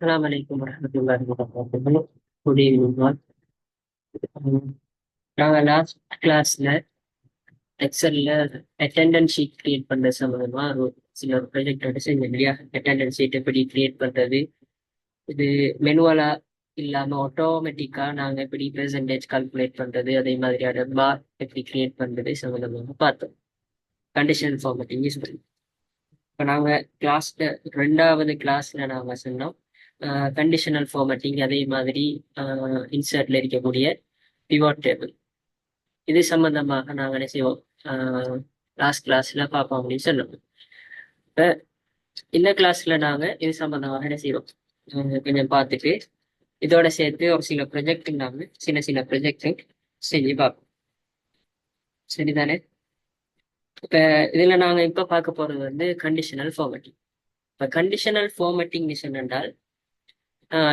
السلام عليكم ورحمة الله وبركاته. Good evening all. நாங்கள் last கிளாஸ்ல எக்ஸல்ல அட்டெண்டன்ஸ் ஷீட் கிரியேட் பண்றது சம்பந்தமா சில ஒரு ப்ராஜெக்ட் எடுத்து செஞ்சோம் இல்லையா? அட்டெண்டன்ஸ் ஷீட் எப்படி கிரியேட் பண்றது, இது மெனுவலா இல்லாம ஆட்டோமேட்டிக்கா நாங்க எப்படி பெர்சன்டேஜ் கால்குலேட் பண்றது, அதே மாதிரியான பார் எப்படி கிரியேட் பண்றது சம்பந்தமாக பார்த்தோம். கண்டிஷனல் ஃபார்மேட்டிங் யூஸ் பண்ணி இப்போ நாங்க கிளாஸ்ல ரெண்டாவது கிளாஸ்ல நாங்க சொன்னோம் கண்டிஷனல் ஃபார்மேட்டிங், அதே மாதிரி இன்சர்ட்ல இருக்கக்கூடிய பிவாட் டேபிள், இது சம்பந்தமாக நாங்கள் என்ன செய்வோம் லாஸ்ட் கிளாஸ்ல பார்ப்போம் அப்படின்னு சொன்னோம். இப்போ இந்த கிளாஸ்ல நாங்க இது சம்பந்தமாக என்ன செய்வோம் கொஞ்சம் பார்த்துட்டு இதோட சேர்த்து ஒரு சில ப்ரொஜெக்ட் நாங்கள் சின்ன சின்ன ப்ரொஜெக்ட் செஞ்சு பார்ப்போம். சரிதானே? இப்ப இதுல நாங்க இப்ப பார்க்க போறது வந்து கண்டிஷனல் ஃபார்மேட்டிங். இப்ப கண்டிஷனல் ஃபார்மேட்டிங் என்றால்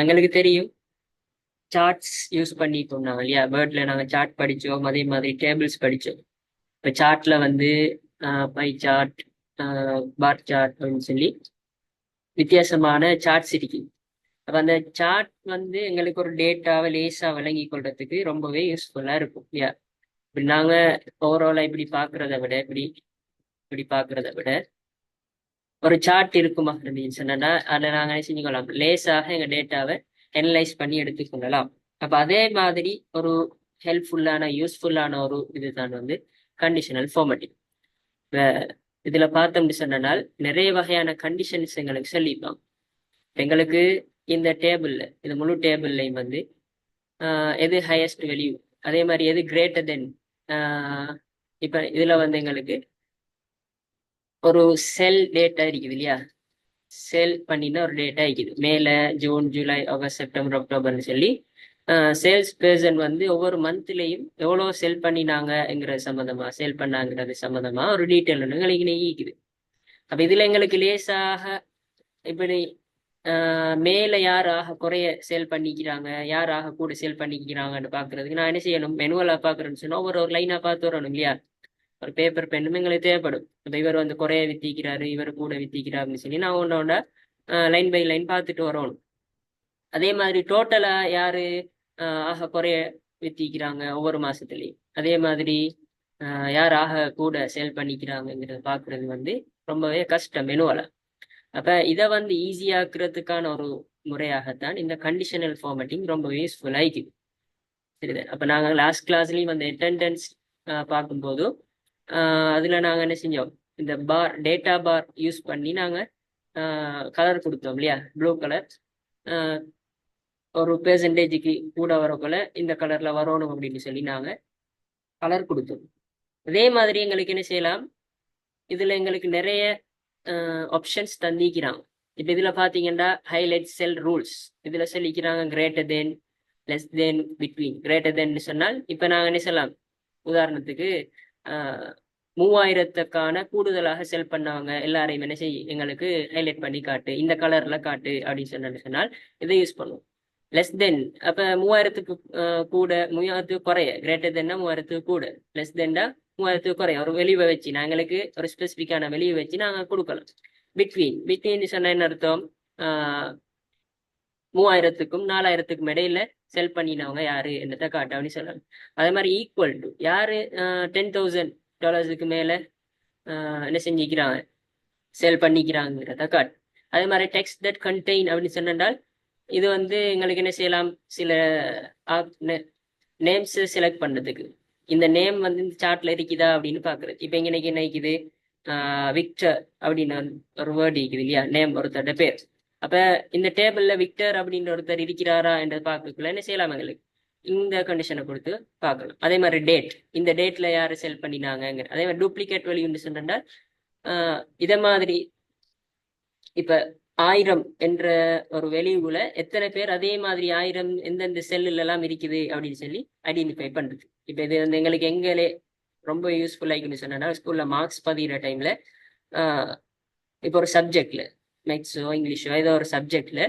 எங்களுக்கு தெரியும், சார்ட்ஸ் யூஸ் பண்ணிட்டோம் நாங்கள் இல்லையா? வேர்ட்ல நாங்கள் சார்ட் படித்தோம், அதே மாதிரி டேபிள்ஸ் படித்தோம். இப்போ சார்ட்ல வந்து பை சார்ட், பார் சார்ட் அப்படின்னு சொல்லி வித்தியாசமான சார்ட்ஸ் இருக்கு. அப்போ அந்த சார்ட் வந்து எங்களுக்கு ஒரு டேட்டாவை லேசாக விளங்கி கொள்றதுக்கு ரொம்பவே யூஸ்ஃபுல்லாக இருக்கும் இல்லையா? இப்படி நாங்கள் ஓவராலாக இப்படி பார்க்குறத விட இப்படி பார்க்குறத விட ஒரு சார்ட் இருக்குமா அப்படின்னு சொன்னா அதை நாங்கள் என்ன செஞ்சுக்கொள்ளலாம், லேசாக எங்கள் டேட்டாவை அனலைஸ் பண்ணி எடுத்துக்கொள்ளலாம். அப்போ அதே மாதிரி ஒரு ஹெல்ப்ஃபுல்லான யூஸ்ஃபுல்லான ஒரு இதுதான் வந்து கண்டிஷனல் ஃபார்மேட்டிங். இப்போ இதில் பார்த்தோம்னு சொன்னால் நிறைய வகையான கண்டிஷன்ஸ் எங்களுக்கு சொல்லியிருப்பாங்க. எங்களுக்கு இந்த டேபிளில், இந்த முழு டேபிள்லையும் வந்து எது ஹையஸ்ட் வேல்யூ, அதே மாதிரி எது கிரேட்டர் தென், இப்போ இதில் வந்து எங்களுக்கு ஒரு செல் டேட்டா இருக்குது இல்லையா? சேல் பண்ணின ஒரு டேட்டா இருக்குது. மேல ஜூன், ஜூலை, ஆகஸ்ட், செப்டம்பர், அக்டோபர்னு சொல்லி சேல்ஸ் பேர்சன் வந்து ஒவ்வொரு மந்த்லையும் எவ்வளோ செல் பண்ணினாங்கிறது சம்மந்தமா, சேல் பண்ணாங்கிறது சம்மந்தமா ஒரு டீட்டெயில் எங்களுக்கு நீக்குது. அப்போ இதில் எங்களுக்கு லேசாக இப்படி மேல யாராக குறைய சேல் பண்ணிக்கிறாங்க, யாராக கூட சேல் பண்ணிக்கிறாங்கன்னு பார்க்கறதுக்கு நான் என்ன செய்யணும், மெனுவலாக பார்க்குறேன்னு சொன்னால் ஒரு லைனாக பார்த்து வரணும் இல்லையா? ஒரு பேப்பர் பெண்ணும் எங்களுக்கு தேவைப்படும். இப்போ இவர் வந்து குறைய வித்திக்கிறாரு, இவர் கூட வித்திக்கிறாருன்னு சொல்லி நான் ஒன்றோட லைன் பை லைன் பார்த்துட்டு வரணும். அதே மாதிரி டோட்டலா யாரு ஆக குறைய வித்திக்கிறாங்க ஒவ்வொரு மாசத்துலயும், அதே மாதிரி யார் ஆக கூட சேல் பண்ணிக்கிறாங்கிறத பாக்குறது வந்து ரொம்பவே கஷ்டம் மெனுவல. அப்ப இதை வந்து ஈஸியாக்குறதுக்கான ஒரு முறையாகத்தான் இந்த கண்டிஷனல் ஃபார்மேட்டிங் ரொம்பவே யூஸ்ஃபுல் ஆயிக்குது. சரிதான்? அப்ப நாங்க லாஸ்ட் கிளாஸ்லயும் வந்து அட்டெண்டன்ஸ் பார்க்கும்போதும் அதுல நாங்க என்ன செஞ்சோம், இந்த பார் டேட்டா பார் யூஸ் பண்ணி நாங்க கலர் கொடுத்தோம் இல்லையா? ப்ளூ கலர் ஒரு பெர்சன்டேஜுக்கு கூட வரக்குள்ள இந்த கலர்ல வரணும் அப்படின்னு சொல்லி நாங்க கலர் கொடுத்தோம். அதே மாதிரி எங்களுக்கு என்ன செய்யலாம், இதுல எங்களுக்கு நிறைய ஆப்ஷன்ஸ் தந்திக்கிறாங்க. இப்ப இதுல பாத்தீங்கன்னா ஹைலைட் செல் ரூல்ஸ் இதுல சொல்லிக்கிறாங்க, கிரேட்டர் தென், லெஸ் தென், பிட்வீன். கிரேட்டர் தென் சொன்னால் இப்ப நாங்க என்ன செய்யலாம், உதாரணத்துக்கு 3000க்கான கூடுதலாக செல் பண்ணவங்க எல்லாரையும் என்ன செய்ய எங்களுக்கு ஹைலைட் பண்ணி காட்டு, இந்த கலர்ல காட்டு அப்படின்னு சொன்னால் இதை யூஸ் பண்ணுவோம். லெஸ் தென், அப்ப 3000க்கு கூட, 3000க்கு குறைய. கிரேட்டர் தென்னா 3000க்கு கூட, லெஸ் தென்னா 3000க்கு குறைய. ஒரு வெளிவை வச்சு நாங்களுக்கு ஒரு ஸ்பெசிபிக்கான வெளியை வச்சு நாங்க கொடுக்கலாம். பிட்வீன், பிட்வீன் சொன்ன என்ன அர்த்தம், 3000க்கும் 4000க்கும் இடையில செல் பண்ணினவங்க யாரு என்னத்தை காட்டு அப்படின்னு சொல்லலாம். அதே மாதிரி ஈக்குவல் டு, யாரு $10,000 மேல என்ன செஞ்சுக்கிறாங்க, செல் பண்ணிக்கிறாங்கிறத காட்டு. அதே மாதிரி டெக்ஸ்ட் தட் கண்டெயின் அப்படின்னு சொன்னால் இது வந்து எங்களுக்கு என்ன செய்யலாம், சில நேம்ஸ் செலக்ட் பண்றதுக்கு, இந்த நேம் வந்து இந்த சார்ட்ல இருக்குதா அப்படின்னு பாக்குறது. இப்ப இன்னைக்கு என்ன இருக்குது, விக்டர் அப்படின்னு ஒரு வேர்டு இருக்குது இல்லையா, நேம் ஒருத்தரோட பேர். அப்ப இந்த டேபிள்ல விக்டர் அப்படின்னு ஒருத்தர் இருக்கிறாரா என்று பார்க்கக்குள்ள என்ன செய்யலாம், எங்களுக்கு இந்த கண்டிஷனை கொடுத்து பார்க்கலாம். அதே மாதிரி டேட், இந்த டேட்ல யாரு செல் பண்ணினாங்க. அதே மாதிரி டூப்ளிகேட் வேல்யூன்னு சொன்னா இதை மாதிரி இப்ப 1000 என்ற ஒரு வெளியுல எத்தனை பேர் அதே மாதிரி 1000 எந்தெந்த செல்லுல எல்லாம் இருக்குது அப்படின்னு சொல்லி ஐடென்டிஃபை பண்றது. இப்ப இது வந்து எங்களுக்கு எங்களே ரொம்ப யூஸ்ஃபுல்லா இருக்குன்னு சொன்னா, ஸ்கூல்ல மார்க்ஸ் பதிகிற டைம்ல இப்போ ஒரு சப்ஜெக்ட்ல, மேக்ஸோ இங்கிலீஷோ ஏதோ ஒரு சப்ஜெக்ட்ல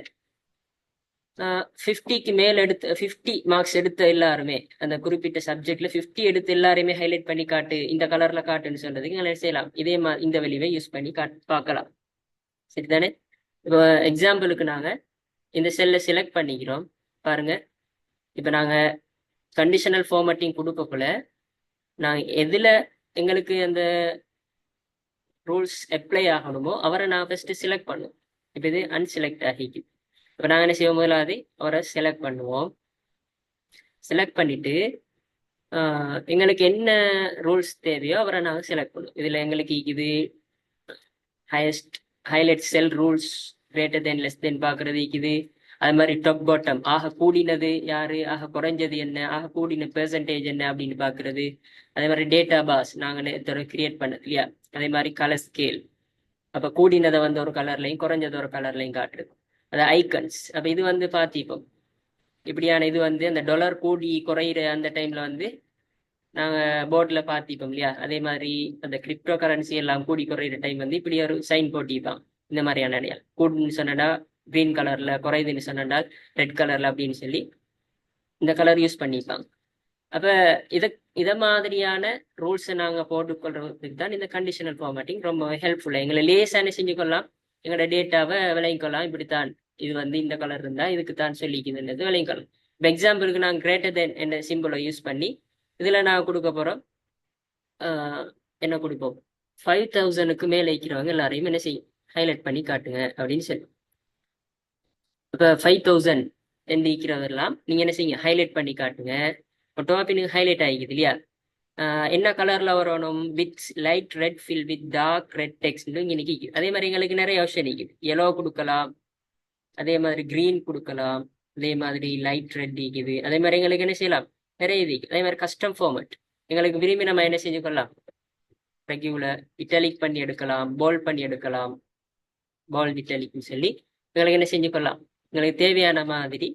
50க்கு மேல் எடுத்து 50 மார்க்ஸ் எடுத்த எல்லாருமே, அந்த குறிப்பிட்ட சப்ஜெக்ட்ல 50 எடுத்து எல்லாருமே ஹைலைட் பண்ணி காட்டு, இந்த கலர்ல காட்டுன்னு சொல்றதுக்கு எங்களை செய்யலாம். இதே மாதிரி இந்த வெளிவை யூஸ் பண்ணி பார்க்கலாம். சரிதானே? இப்போ எக்ஸாம்பிளுக்கு நாங்க இந்த செல்லை செலக்ட் பண்ணிக்கிறோம். பாருங்க, இப்போ நாங்கள் கண்டிஷனல் ஃபார்மேட்டிங் கொடுக்கக்குள்ள நாங்கள் எதில் எங்களுக்கு அந்த ரூல்ஸ் அப்ளை ஆகணுமோ அவரை நான் ஃபர்ஸ்ட் செலக்ட் பண்ணுவோம். இப்போ இது அன்செலக்ட் ஆகிக்கு. இப்போ நாங்கள் என்ன செய்வோம், முதலாவது அவரை செலக்ட் பண்ணுவோம். செலக்ட் பண்ணிட்டு எங்களுக்கு என்ன ரூல்ஸ் தேவையோ அவரை நாங்கள் செலக்ட் பண்ணுவோம். இதில் எங்களுக்கு இது highest highlight cell rules greater than less than பார்க்கறது இது. அது மாதிரி டாப் பாட்டம் ஆக கூடினது யாரு, ஆக குறைஞ்சது என்ன, ஆக கூடின பெர்சன்டேஜ் என்ன அப்படின்னு பார்க்கறது. அதே மாதிரி டேட்டா பாஸ் நாங்கள் கிரியேட் பண்ணது இல்லையா, அதே மாதிரி கலர் ஸ்கேல். அப்போ கூடினதை வந்து ஒரு கலர்லையும் குறைஞ்சது ஒரு கலர்லையும் காட்டுறது. அது ஐக்கன்ஸ். அப்போ இது வந்து பார்த்திப்போம் இப்படியான இது வந்து அந்த டாலர் கூடி குறையிற அந்த டைம்ல வந்து நாங்கள் போர்டில் பார்த்திப்போம் இல்லையா. அதே மாதிரி அந்த கிரிப்டோ கரன்சி எல்லாம் கூடி குறையிற டைம் வந்து இப்படி ஒரு சைன் போட்டிப்பான். இந்த மாதிரியான அடையாளம் கூடுன்னு சொன்னடா கிரீன் கலர்ல, குறையுதுன்னு சொன்னால் ரெட் கலர்ல அப்படின்னு சொல்லி இந்த கலர் யூஸ் பண்ணிப்பாங்க. அப்ப இத மாதிரியான ரூல்ஸை நாங்க போட்டுக்கொள்றதுக்கு தான் இந்த கண்டிஷனல் ஃபார்மேட்டிங் ரொம்ப ஹெல்ப்ஃபுல்லா. எங்களை லேசான செஞ்சுக்கொள்ளலாம், எங்களோட டேட்டாவை விளங்கிக்கொள்ளலாம். இப்படித்தான் இது வந்து இந்த கலர் இருந்தா இதுக்கு தான் சொல்லிக்குதுன்றது விளங்கிக்கொள்ளலாம். இப்போ எக்ஸாம்பிளுக்கு நாங்கள் கிரேட்டர் தென் என்ற சிம்பிளை யூஸ் பண்ணி இதுல நான் கொடுக்க போறோம். என்ன கொடுப்போம், 5000க்கு மேலே இருக்கிறவங்க எல்லாரையும் என்ன செய்யும், ஹைலைட் பண்ணி காட்டுங்க அப்படின்னு சொல்லி. இப்போ 5000 என்று இருக்கிறதெல்லாம் நீங்க என்ன செய்யுங்க, ஹைலைட் பண்ணி காட்டுங்க. டாப்பினுக்கு ஹைலைட் ஆகிக்குது இல்லையா. என்ன கலர்ல வரணும், with light red fill with dark red text இங்கே நிற்கிது. அதே மாதிரி எங்களுக்கு நிறைய ஆப்ஷன் நிற்கிது. எல்லோ கொடுக்கலாம், அதே மாதிரி கிரீன் கொடுக்கலாம், அதே மாதிரி லைட் ரெட் நிற்கிது. அதே மாதிரி எங்களுக்கு என்ன செய்யலாம், நிறைய இது. அதே மாதிரி கஸ்டம் ஃபார்மட் எங்களுக்கு விரும்பி நம்ம என்ன செஞ்சுக்கொள்ளலாம், ரெகுலர் இட்டாலிக் பண்ணி எடுக்கலாம், போல்ட் பண்ணி எடுக்கலாம். போல்ட் இட்டாலிக்னு சொல்லி எங்களுக்கு என்ன செஞ்சுக்கொள்ளலாம், எங்களுக்கு தேவையான மாதிரி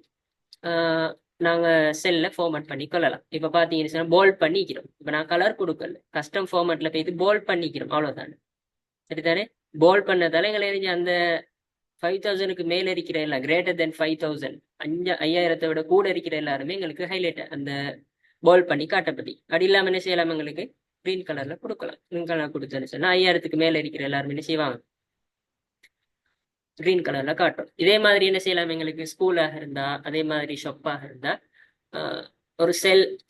நாங்கள் செல்லில் ஃபார்மேட் பண்ணி கொள்ளலாம். இப்போ பார்த்தீங்கன்னு சொன்னால் போல்ட் பண்ணிக்கிறோம். இப்போ நான் கலர் கொடுக்கல, கஸ்டம் ஃபார்மேட்டில் போய் இது போல்ட் பண்ணிக்கிறோம், அவ்வளோதானே. சரிதானே. போல்ட் பண்ணதால எங்களை அந்த 5000க்கு மேலே இருக்கிற எல்லாம், கிரேட்டர் தென் 5000, 5000 விட கூட இருக்கிற எல்லாருமே எங்களுக்கு ஹைலைட் அந்த போல்ட் பண்ணி காட்டப்படி. அப்படி இல்லாமல் என்ன செய்யலாம், எங்களுக்கு கிரீன் கலரில் கொடுக்கலாம். கிரீன் கலர் கொடுத்தேன்னு சொன்னால் 5000க்கு மேலே இருக்கிற எல்லாருமே என்ன செய்வாங்க, கிரீன் கலர்ல காட்டும். இதே மாதிரி என்ன செய்யலாம், எங்களுக்கு ஸ்கூலாக இருந்தா, அதே மாதிரி ஷாப்பாக இருந்தா, ஒரு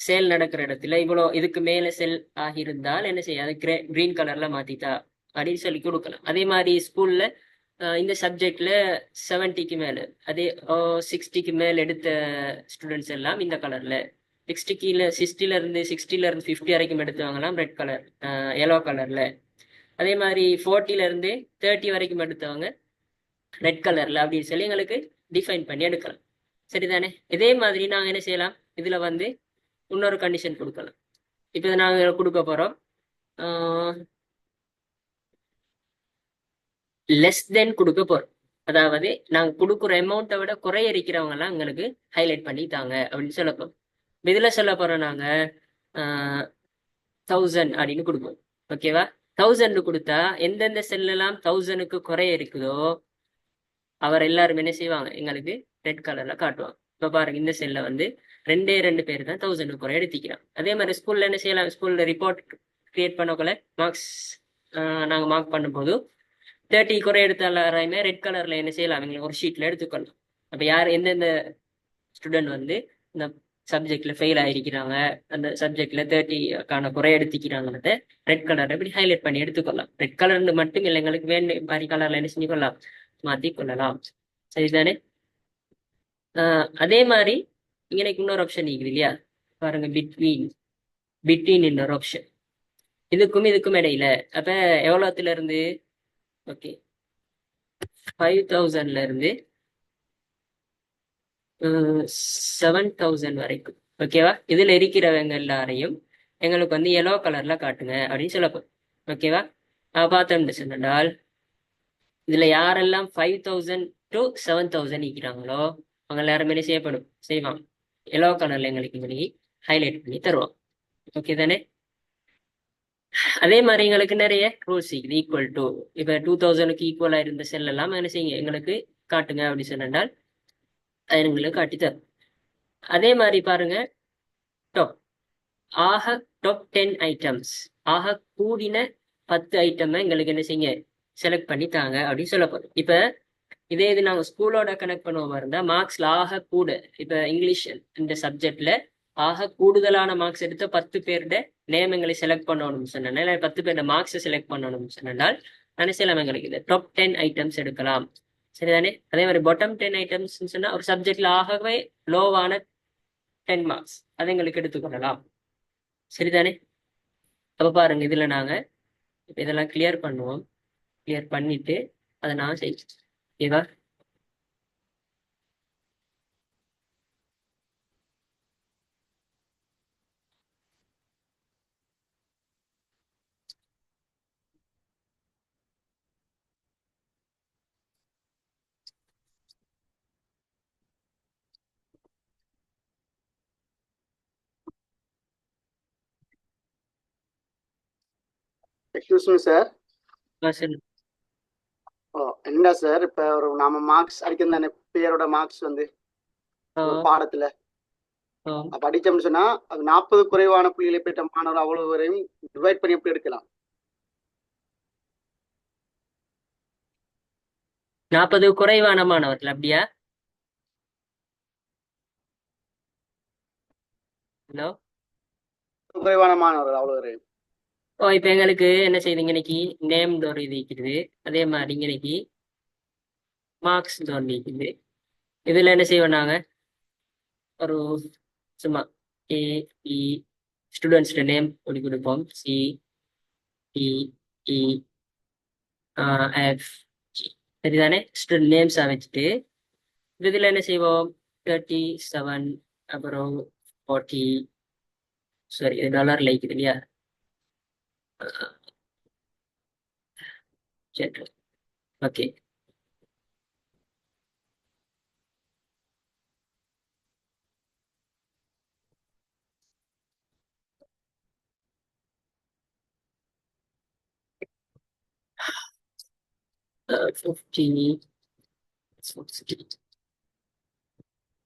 சேல் நடக்கிற இடத்துல இவ்வளோ இதுக்கு மேல செல் ஆகியிருந்தால் என்ன செய்ய, அது கிரீன் கலர்ல மாத்திட்டா அப்படின்னு சொல்லி கொடுக்கலாம். அதே மாதிரி ஸ்கூல்ல இந்த சப்ஜெக்ட்ல 70க்கு மேல, அதே 60க்கு மேல எடுத்த ஸ்டூடெண்ட்ஸ் எல்லாம் இந்த கலர்ல, 60ல இருந்து 50 வரைக்கும் எடுத்தவங்கலாம் ரெட் கலர் எல்லோ கலர்ல, அதே மாதிரி 40ல இருந்து 30 வரைக்கும் எடுத்தவங்க ரெட் கலர்ல அப்படின்னு சொல்லி எங்களுக்கு டிஃபைன் பண்ணி எடுக்கலாம். சரிதானே. இதே மாதிரி நாங்க என்ன செய்யலாம், இதுல வந்து இன்னொரு கண்டிஷன் கொடுக்கலாம். இப்போ இதை நாங்க கொடுக்க போறோம், லெஸ் தென் கொடுக்க போறோம். அதாவது நாங்க கொடுக்குற அமௌண்ட்டை விட குறைய இருக்கிறவங்க எல்லாம் எங்களுக்கு ஹைலைட் பண்ணி தாங்க அப்படின்னு சொல்ல போறோம். இதுல சொல்ல போறோம் நாங்க 1000 அப்படின்னு கொடுப்போம். ஓகேவா. 1000 கொடுத்தா எந்தெந்த செல்லெல்லாம் 1000க்கு குறைய இருக்குதோ அவர் எல்லாரும் என்ன செய்வாங்க, எங்களுக்கு ரெட் கலர்ல காட்டுவாங்க. இப்ப பாருங்க, இந்த செல்ல வந்து 2 பேர் தான் 1000 குறை எடுத்திக்கிறாங்க. அதே மாதிரி ஸ்கூல்ல என்ன செய்யலாம், ஸ்கூல்ல ரிப்போர்ட் கிரியேட் பண்ணக்குள்ள மார்க்ஸ் நாங்க மார்க் பண்ணும்போது 30 குறை எடுத்த எல்லாரையுமே ரெட் கலர்ல என்ன செய்யலாம், எங்களுக்கு ஒரு ஷீட்ல எடுத்துக்கொள்ளலாம். அப்ப யார் எந்தெந்த ஸ்டூடெண்ட் வந்து இந்த சப்ஜெக்ட்ல ஃபெயில் ஆயிருக்கிறாங்க, அந்த சப்ஜெக்ட்ல 30க்கான குறை எடுத்துக்கிறாங்கிறத ரெட் கலர் எப்படி ஹைலைட் பண்ணி எடுத்துக்கொள்ளலாம். ரெட் கலர்னு மட்டும் இல்லை, எங்களுக்கு வேண்டிய மாதிரி கலர்ல என்ன செஞ்சு கொள்ளலாம், மாத்தி கொள்ளலாம். சரிதானே. அதே மாதிரி இங்க எனக்கு இன்னொரு ஆப்ஷன் இருக்குது இல்லையா, பாருங்க, பிட்வீன் இன்னொரு ஆப்ஷன், இதுக்கும் இடையில. அப்ப எவ்வளவுல இருந்து, ஓகே, 5000ல இருந்து 7000 வரைக்கும். ஓகேவா. இதுல இருக்கிறவங்க எல்லாரையும் எங்களுக்கு வந்து எல்லோ கலர்ல காட்டுங்க அப்படின்னு சொல்லப்போம். ஓகேவா. பார்த்தோம்னு சொன்னால் இதுல யாரெல்லாம் 5000 to 7000 இருக்கிறாங்களோ அவங்க எல்லாருமே செய்வாங்க, எல்லோ கலர்ல எங்களுக்கு ஹைலைட் பண்ணி தருவோம். ஓகே தானே. அதே மாதிரி எங்களுக்கு நிறைய ரூல்ஸ் இருக்குது. ஈக்குவல் டு, இப்ப 2000க்கு ஈக்குவலா இருந்த செல் எல்லாம் என்ன செய்யுங்க, எங்களுக்கு காட்டுங்க அப்படி சொன்னால் அது எங்களுக்கு காட்டி தரும். அதே மாதிரி பாருங்க, டாப் ஆக டாப் 10 ஐட்டம்ஸ், ஆக கூடின 10 ஐட்டம் எங்களுக்கு என்ன செய்யுங்க, செலக்ட் பண்ணி தாங்க அப்படின்னு சொல்ல போறோம். இப்ப இதே இது நாங்கள் ஸ்கூலோட கனெக்ட் பண்ணுவோமா இருந்தா மார்க்ஸ்ல ஆக கூட இப்ப இங்கிலீஷ் இந்த சப்ஜெக்ட்ல ஆக கூடுதலான மார்க்ஸ் எடுத்த 10 பேருட நேமங்களை செலக்ட் பண்ணணும்னு சொன்னால் இல்லை 10 பேருட மார்க்ஸை செலக்ட் பண்ணணும்னு சொன்னால் நான் சில எங்களுக்கு இது டாப் 10 ஐட்டம்ஸ் எடுக்கலாம். சரிதானே? அதே மாதிரி பாட்டம் 10 ஐட்டம்ஸ் சொன்னா ஒரு சப்ஜெக்ட்ல ஆகவே லோவான 10 மார்க்ஸ் அதை எங்களுக்கு எடுத்துக்கொள்ளலாம். சரிதானே? அப்ப பாருங்க இதுல நாங்க இப்ப இதெல்லாம் கிளியர் பண்ணுவோம். கிளியர் பண்ணிட்டு அதை நான் செய்வோம். ஓகேவா? Excuse me sir. சரி. என்ன சார் இப்ப ஒரு நாம மார்க்ஸ் அடிக்கிறது தானே பேரோட மார்க்ஸ் வந்து ஒரு பாடத்துல படிச்சோம்னு சொன்னா அது 40 குறைவான புள்ளிகளை பெற்ற மாணவர் அவ்வளவு வரையும் டிவைட் பண்ணி எப்படி எடுக்கலாம்? 40 குறைவான மாணவர்கள் அப்படியா? ஹலோ, குறைவான மாணவர்கள் அவ்வளவு வரையும். இப்ப எங்களுக்கு என்ன செய்யுது இன்னைக்கு நேம் ஒரு இது இருக்குது. அதே மாதிரி இன்னைக்கு மார்க்ஸ் ஒன்று இருக்குது. இதுல என்ன செய்வோம் நாங்க ஒரு சும்மா ஏ பி ஸ்டூடெண்ட்ஸ்ட நேம் சொல்லி கொடுப்போம். C D E F G. சரிதானே? ஸ்டூடெண்ட் நேம்ஸா வச்சுட்டு இதுல என்ன செய்வோம் 37 அப்புறம் 40 சாரி இது டாலர்ல இருக்குது இல்லையா? சரி, ஓகே. Uh, 50, 60,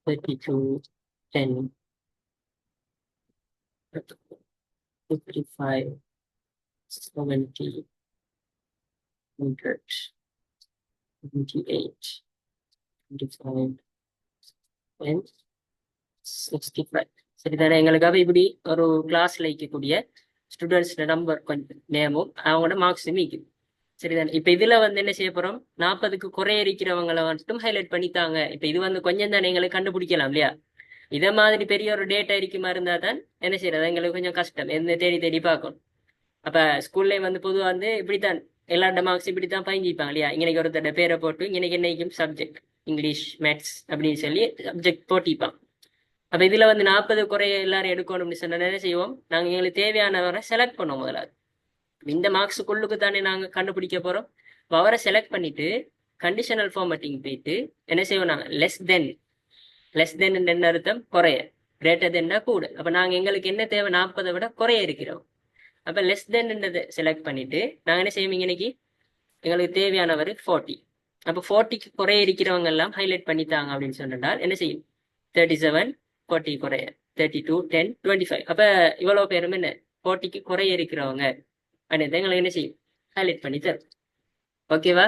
32, 10, 55, 70, 100, 28, 25, and 65. சரிதானே? எங்களுக்காக இப்படி ஒரு கிளாஸ்ல இருக்கக்கூடிய ஸ்டூடெண்ட்ஸ் நம்பர் கொஞ்சம் நேமும் அவங்களோட மார்க்ஸும் இருக்குது. சரிதானே? இப்ப இதுல வந்து என்ன செய்ய போறோம் 40க்கு குறைய இருக்கிறவங்களை மட்டும் ஹைலைட் பண்ணித்தாங்க. இப்ப இது வந்து கொஞ்சம் தானே எங்களுக்கு கண்டுபிடிக்கலாம் இல்லையா? இதை மாதிரி பெரிய ஒரு டேட்டா இருக்குமா இருந்தா தான் என்ன செய்யறது எங்களுக்கு கொஞ்சம் கஷ்டம். எந்த தேடி தேடி பார்க்கணும். அப்ப ஸ்கூல்ல வந்து பொதுவாக வந்து இப்படித்தான் எல்லாரோட மார்க்ஸ் இப்படித்தான் பயஞ்சிப்பாங்க இல்லையா? இன்னைக்கு ஒருத்தரோட பேரை போட்டு இன்னைக்கு என்னைக்கும் சப்ஜெக்ட் இங்கிலீஷ் மேத்ஸ் அப்படின்னு சொல்லி சப்ஜெக்ட் போட்டிப்பான். அப்ப இதுல வந்து 40 குறைய எல்லாரும் எடுக்கணும்னு சொன்னா என்ன செய்வோம் நாங்க எங்களுக்கு தேவையானவரை செலக்ட் பண்ணுவோம். முதலாவது இந்த மார்க்ஸுக்குள்ளுக்கு தானே நாங்க கண்டுபிடிக்க போறோம். அவரை செலக்ட் பண்ணிட்டு கண்டிஷனல் ஃபார்மேட்டிங் போயிட்டு என்ன செய்வோம் நாங்க லெஸ் தென் என்ன அர்த்தம் குறைய, கிரேட்டர் தென்னா கூட. அப்ப நாங்க எங்களுக்கு என்ன தேவை 40 விட குறைய இருக்கிறோம். அப்ப லெஸ் தென் செலக்ட் பண்ணிட்டு நாங்க என்ன செய்வோம் இன்னைக்கு எங்களுக்கு தேவையானவர் 40. அப்ப 40க்கு குறைய இருக்கிறவங்க எல்லாம் ஹைலைட் பண்ணித்தாங்க அப்படின்னு சொன்னால் என்ன செய்யும் 37 40 குறைய 32 10 25. அப்ப இவ்வளவு பேரும் என்ன 40க்கு குறைய இருக்கிறவங்க அப்படின்னு எங்களுக்கு என்ன செய்யும் ஹைலைட் பண்ணி தரும். ஓகேவா?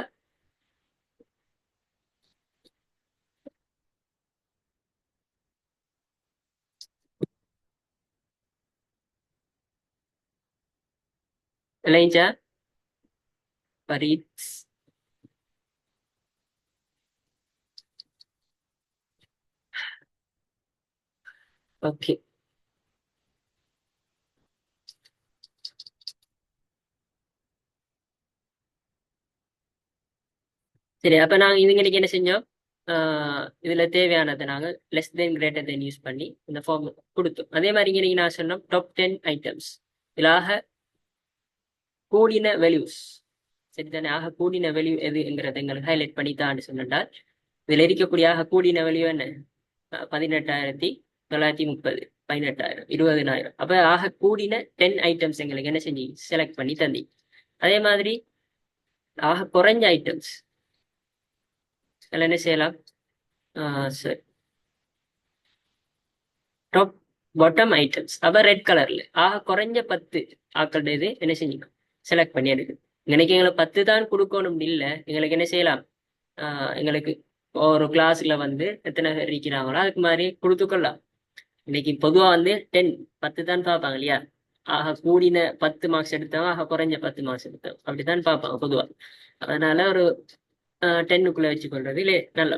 இல்லைஞ்சா பரீத் ஓகே. சரி, அப்ப நாங்க இன்னைக்கு என்ன செஞ்சோம் இதுல தேவையானதை நாங்க less than greater than use பண்ணி இந்த ஃபார்ம் கொடுத்தோம். அதே மாதிரி இன்னைக்கு நான் சொன்னோம் டாப் 10 ஐட்டம்ஸ் இதாக கூடின வேல்யூஸ். சரிதானே? ஆக கூடின வேல்யூ எதுங்கிறத எங்களுக்கு ஹைலைட் பண்ணி தான் சொன்னால் இதுல இருக்கக்கூடிய ஆக கூடின வேல்யூ என்ன 18,930 18,000 20,000. அப்ப ஆக கூடின 10 ஐட்டம்ஸ் எங்களுக்கு என்ன செஞ்சு செலக்ட் பண்ணி தந்தி. அதே மாதிரி ஆக குறைஞ்ச ஐட்டம்ஸ் அதில் என்ன செய்யலாம் சரி டாப் பாட்டம் ஐட்டம்ஸ் அப்ப ரெட் கலர்ல ஆக குறைஞ்ச 10 ஆக்கள் இது என்ன செஞ்சுக்கலாம் செலக்ட் பண்ணி எடுக்குது. இன்னைக்கு எங்களுக்கு 10 தான் கொடுக்கணும் இல்லை, எங்களுக்கு என்ன செய்யலாம் எங்களுக்கு ஒரு கிளாஸ்ல வந்து எத்தனை பேர் இருக்கிறாங்களோ அதுக்கு மாதிரி கொடுத்துக்கொள்ளலாம். இன்னைக்கு பொதுவா வந்து 10 தான் பார்ப்பாங்க இல்லையா? ஆக கூடின 10 மார்க்ஸ் எடுத்தவங்க, ஆக குறைஞ்ச 10 மார்க்ஸ் எடுத்தவங்க அப்படித்தான் பார்ப்பாங்க பொதுவா. அதனால ஒரு 10க்குள்ள வச்சுக்கொள்றது இல்லை நல்ல.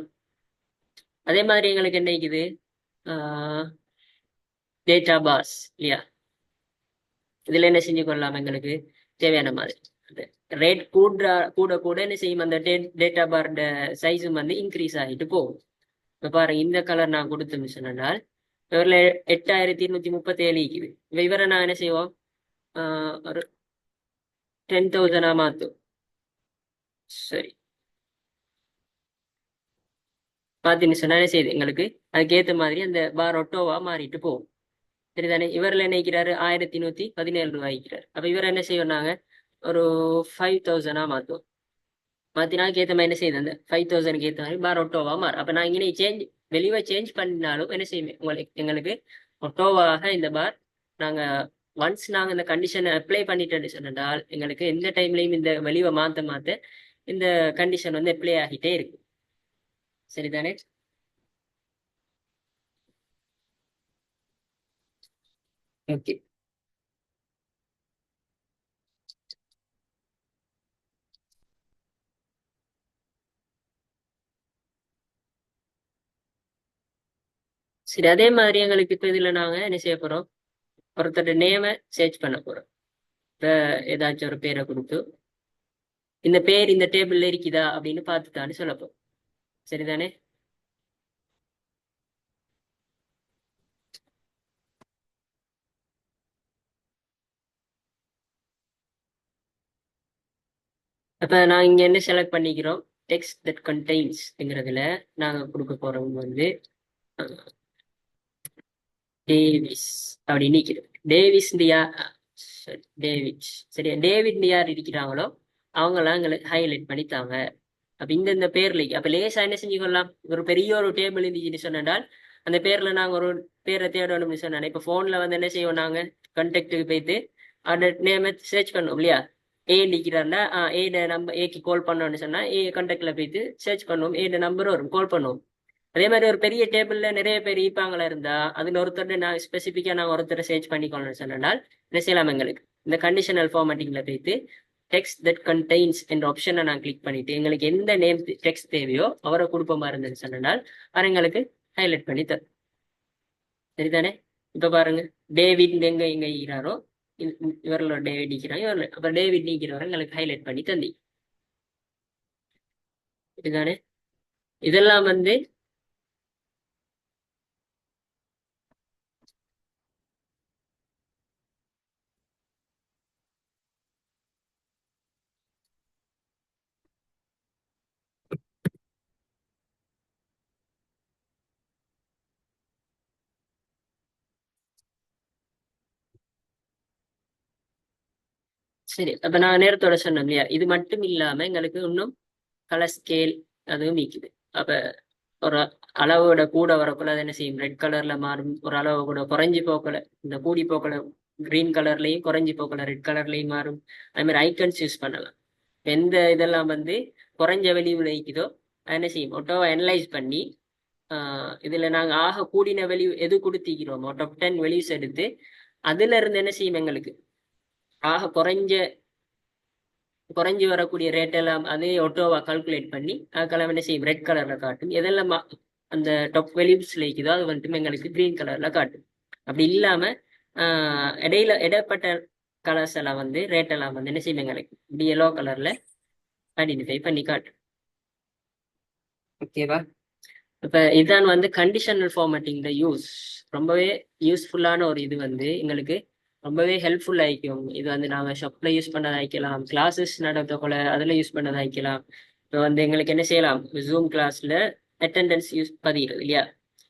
அதே மாதிரி எங்களுக்கு என்ன இருக்குது, டேட்டா பாஸ் இல்லையா? இதுல என்ன செஞ்சு கொள்ளலாம், எங்களுக்கு தேவையான மாதிரி ரேட் கூட கூட கூட என்ன செய்யும், அந்த டேட்டா பாரோட சைஸும் வந்து இன்க்ரீஸ் ஆகிட்டு போகும். இப்ப பாருங்க, இந்த கலர் நான் கொடுத்தேன்னு சொன்னால் இவரில் 8237 இருக்குது. இவரை நான் என்ன செய்வோம், ஒரு 10,000 மாத்தும். சரி, மாத்தின்னு சொன்னா என்ன செய்யுது, எங்களுக்கு அதுக்கேற்ற மாதிரி அந்த பார் ஒட்டோவா மாறிட்டு போகும். சரிதானே? இவரில் என்ன வைக்கிறாரு, 1117 ரூபாய் வைக்கிறாரு. அப்ப இவர் என்ன செய்வோம், நாங்க ஒரு 5,000 மாத்துவோம். மாத்தினா ஏற்ற மாதிரி என்ன செய்யுது, அந்த 5,000 ஏற்ற மாதிரி பார் ஒட்டோவா மாறும். அப்ப நான் இங்கே வெளியே சேஞ்ச் பண்ணினாலும் என்ன செய்யுமே, எங்களுக்கு ஒட்டோவாக இந்த பார் நாங்க ஒன்ஸ் நாங்க இந்த கண்டிஷனை அப்ளை பண்ணிட்டோன்னு சொன்னால் எங்களுக்கு எந்த டைம்லயும் இந்த வெளிவை மாத்த மாத்த இந்த கண்டிஷன் வந்து அப்ளை ஆகிட்டே இருக்கு. சரிதானே? ஓகே. சரி, அதே மாதிரி எங்களுக்கு இப்ப இதுல நாங்க என்ன செய்ய போறோம், ஒருத்தர் நேமை சர்ச் பண்ண போறோம். இப்ப ஏதாச்சும் ஒரு பேரை கொடுத்து இந்த பேர் இந்த டேபிள்ல இருக்குதா அப்படின்னு பார்த்துட்டான்னு சொல்ல போறோம். சரிதானே? அப்ப நான் இங்க என்ன செலக்ட் பண்ணிக்கிறோம், டெக்ஸ்ட் தட் கண்டெய்ன்ஸ்ங்கிறதுல நாங்க கொடுக்க போறோம் வந்து டேவிஸ் அப்படி நிற்கிறது. டேவிஸ் யார், சரி டேவிட், சரியா? டேவிட் யார் இருக்கிறாங்களோ அவங்களாம் எங்களுக்கு ஹைலைட் பண்ணி தாங்க. அப்ப இந்த பேர்ல அப்ப லேசா என்ன செஞ்சுக்கொள்ளலாம், ஒரு பெரிய ஒரு டேபிள் இருந்துச்சுன்னு சொன்னால் அந்த பேர்ல நாங்க ஒரு பேரை தேடணும்னு சொன்னா இப்ப போன்ல வந்து என்ன செய்வோம், நாங்க கண்டெக்ட்டுக்கு போயிட்டு அந்த நேமை சர்ச் பண்ணுவோம் இல்லையா? ஏ நிற்கிறாருன்னா ஏட நம்பர் ஏக்கு கால் பண்ணோம்னு சொன்னா ஏ கண்டெக்ட்ல போயிட்டு சர்ச் பண்ணுவோம், ஏட நம்பர் வரும், கால் பண்ணுவோம். அதே மாதிரி ஒரு பெரிய டேபிள்ல நிறைய பேர் இருப்பாங்களா இருந்தா அதுல ஒருத்தர் நான் ஸ்பெசிஃபிக்கா நாங்க ஒருத்தரை சர்ச் பண்ணிக்கணும்னு சொன்னால் என்ன செய்யலாம், எங்களுக்கு இந்த கண்டிஷனல் ஃபார்மேட்டிங்ல போயிட்டு டெக்ஸ்ட் தட் கண்டெய்ன்ஸ் என்ற ஆப்ஷனை நான் கிளிக் பண்ணிட்டு எங்களுக்கு எந்த நேம் டெக்ஸ்ட் தேவையோ அவரை கொடுப்போமா இருந்துன்னு சொன்னால் அவர் எங்களுக்கு ஹைலைட் பண்ணி தரும். சரிதானே? இப்ப பாருங்க, டேவிட் எங்க எங்க இருக்கிறாரோ இவர்களோட டேவிட் நிற்கிறாங்க, இவர்கள் அப்புறம் டேவிட் நீக்கிறவரை எங்களுக்கு ஹைலைட் பண்ணி தந்தி. இதுதானே? இதெல்லாம் வந்து சரி. அப்ப நான் நேரத்தோட சொன்னேன் இல்லையா, இது மட்டும் இல்லாம எங்களுக்கு இன்னும் கலர் ஸ்கேல் அதுவும் விற்குது. அப்ப ஒரு அளவோட கூட வரக்குள்ள அது என்ன செய்யும், ரெட் கலர்ல மாறும். ஒரு அளவு கூட குறைஞ்சி போக்கல, இந்த கூடி போக்கல கிரீன் கலர்லயும், குறைஞ்சி போக்கல ரெட் கலர்லயும் மாறும். அது மாதிரி ஐக்கன்ஸ் யூஸ் பண்ணலாம். எந்த இதெல்லாம் வந்து குறைஞ்ச வெளியுல இருக்குதோ என்ன செய்யும், ஒட்டோவை அனலைஸ் பண்ணி இதுல நாங்க ஆக கூடின வெளி எது கொடுத்திக்கிறோமோ டாப் 10 வெளியூஸ் எடுத்து அதுல இருந்து என்ன செய்யும், எங்களுக்கு ஆக குறைஞ்சி வரக்கூடிய ரேட் எல்லாம் அதே ஒட்டோவா கால்குலேட் பண்ணி அதுக்கெல்லாம் என்ன செய்யும், ரெட் கலர்ல காட்டும். எதெல்லாம் அந்த டாப் வெளியூஸ்ல இருக்குதோ அது வந்துட்டு எங்களுக்கு கிரீன் கலர்ல காட்டும். அப்படி இல்லாம இடைப்பட்ட கலர்ஸ் எல்லாம் வந்து ரேட் எல்லாம் வந்து என்ன செய்யும், எங்களுக்கு இப்படி எல்லோ கலர்ல ஐடென்டிஃபை பண்ணி காட்டும். ஓகேவா? இப்ப இதான் வந்து கண்டிஷனல் ஃபார்மேட்டிங் யூஸ். ரொம்பவே யூஸ்ஃபுல்லான ஒரு இது வந்து எங்களுக்கு ரொம்பவே ஹெல்ப்ஃபுல் ஆயிக்கும். இது வந்து நாங்க ஷாப்ல யூஸ் பண்ணதை ஆயிக்கலாம், கிளாஸஸ் நடத்த போல அதுல யூஸ் பண்ணதை ஆயிக்கலாம். இப்போ வந்து எங்களுக்கு என்ன செய்யலாம், ஜூம் கிளாஸ்ல அட்டெண்டன்ஸ் யூஸ் பதிகிறது இல்லையா?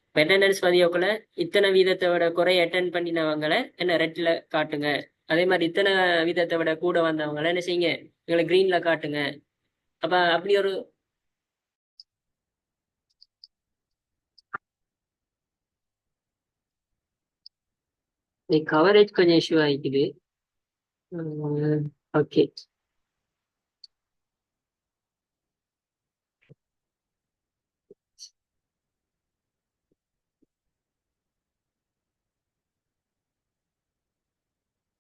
இப்போ அட்டெண்டன்ஸ் பதியக்குள்ள இத்தனை வீதத்தை விட குறைய அட்டென்ட் பண்ணினவங்களை என்ன ரெட்ல காட்டுங்க, அதே மாதிரி இத்தனை வீதத்தை விட கூட வந்தவங்களை என்ன செய்யுங்க எங்களை கிரீன்ல காட்டுங்க. அப்ப அப்படி ஒரு கவரேஜ் கொஞ்சம் இஷ்யூ ஆயிக்குது. ஓகே.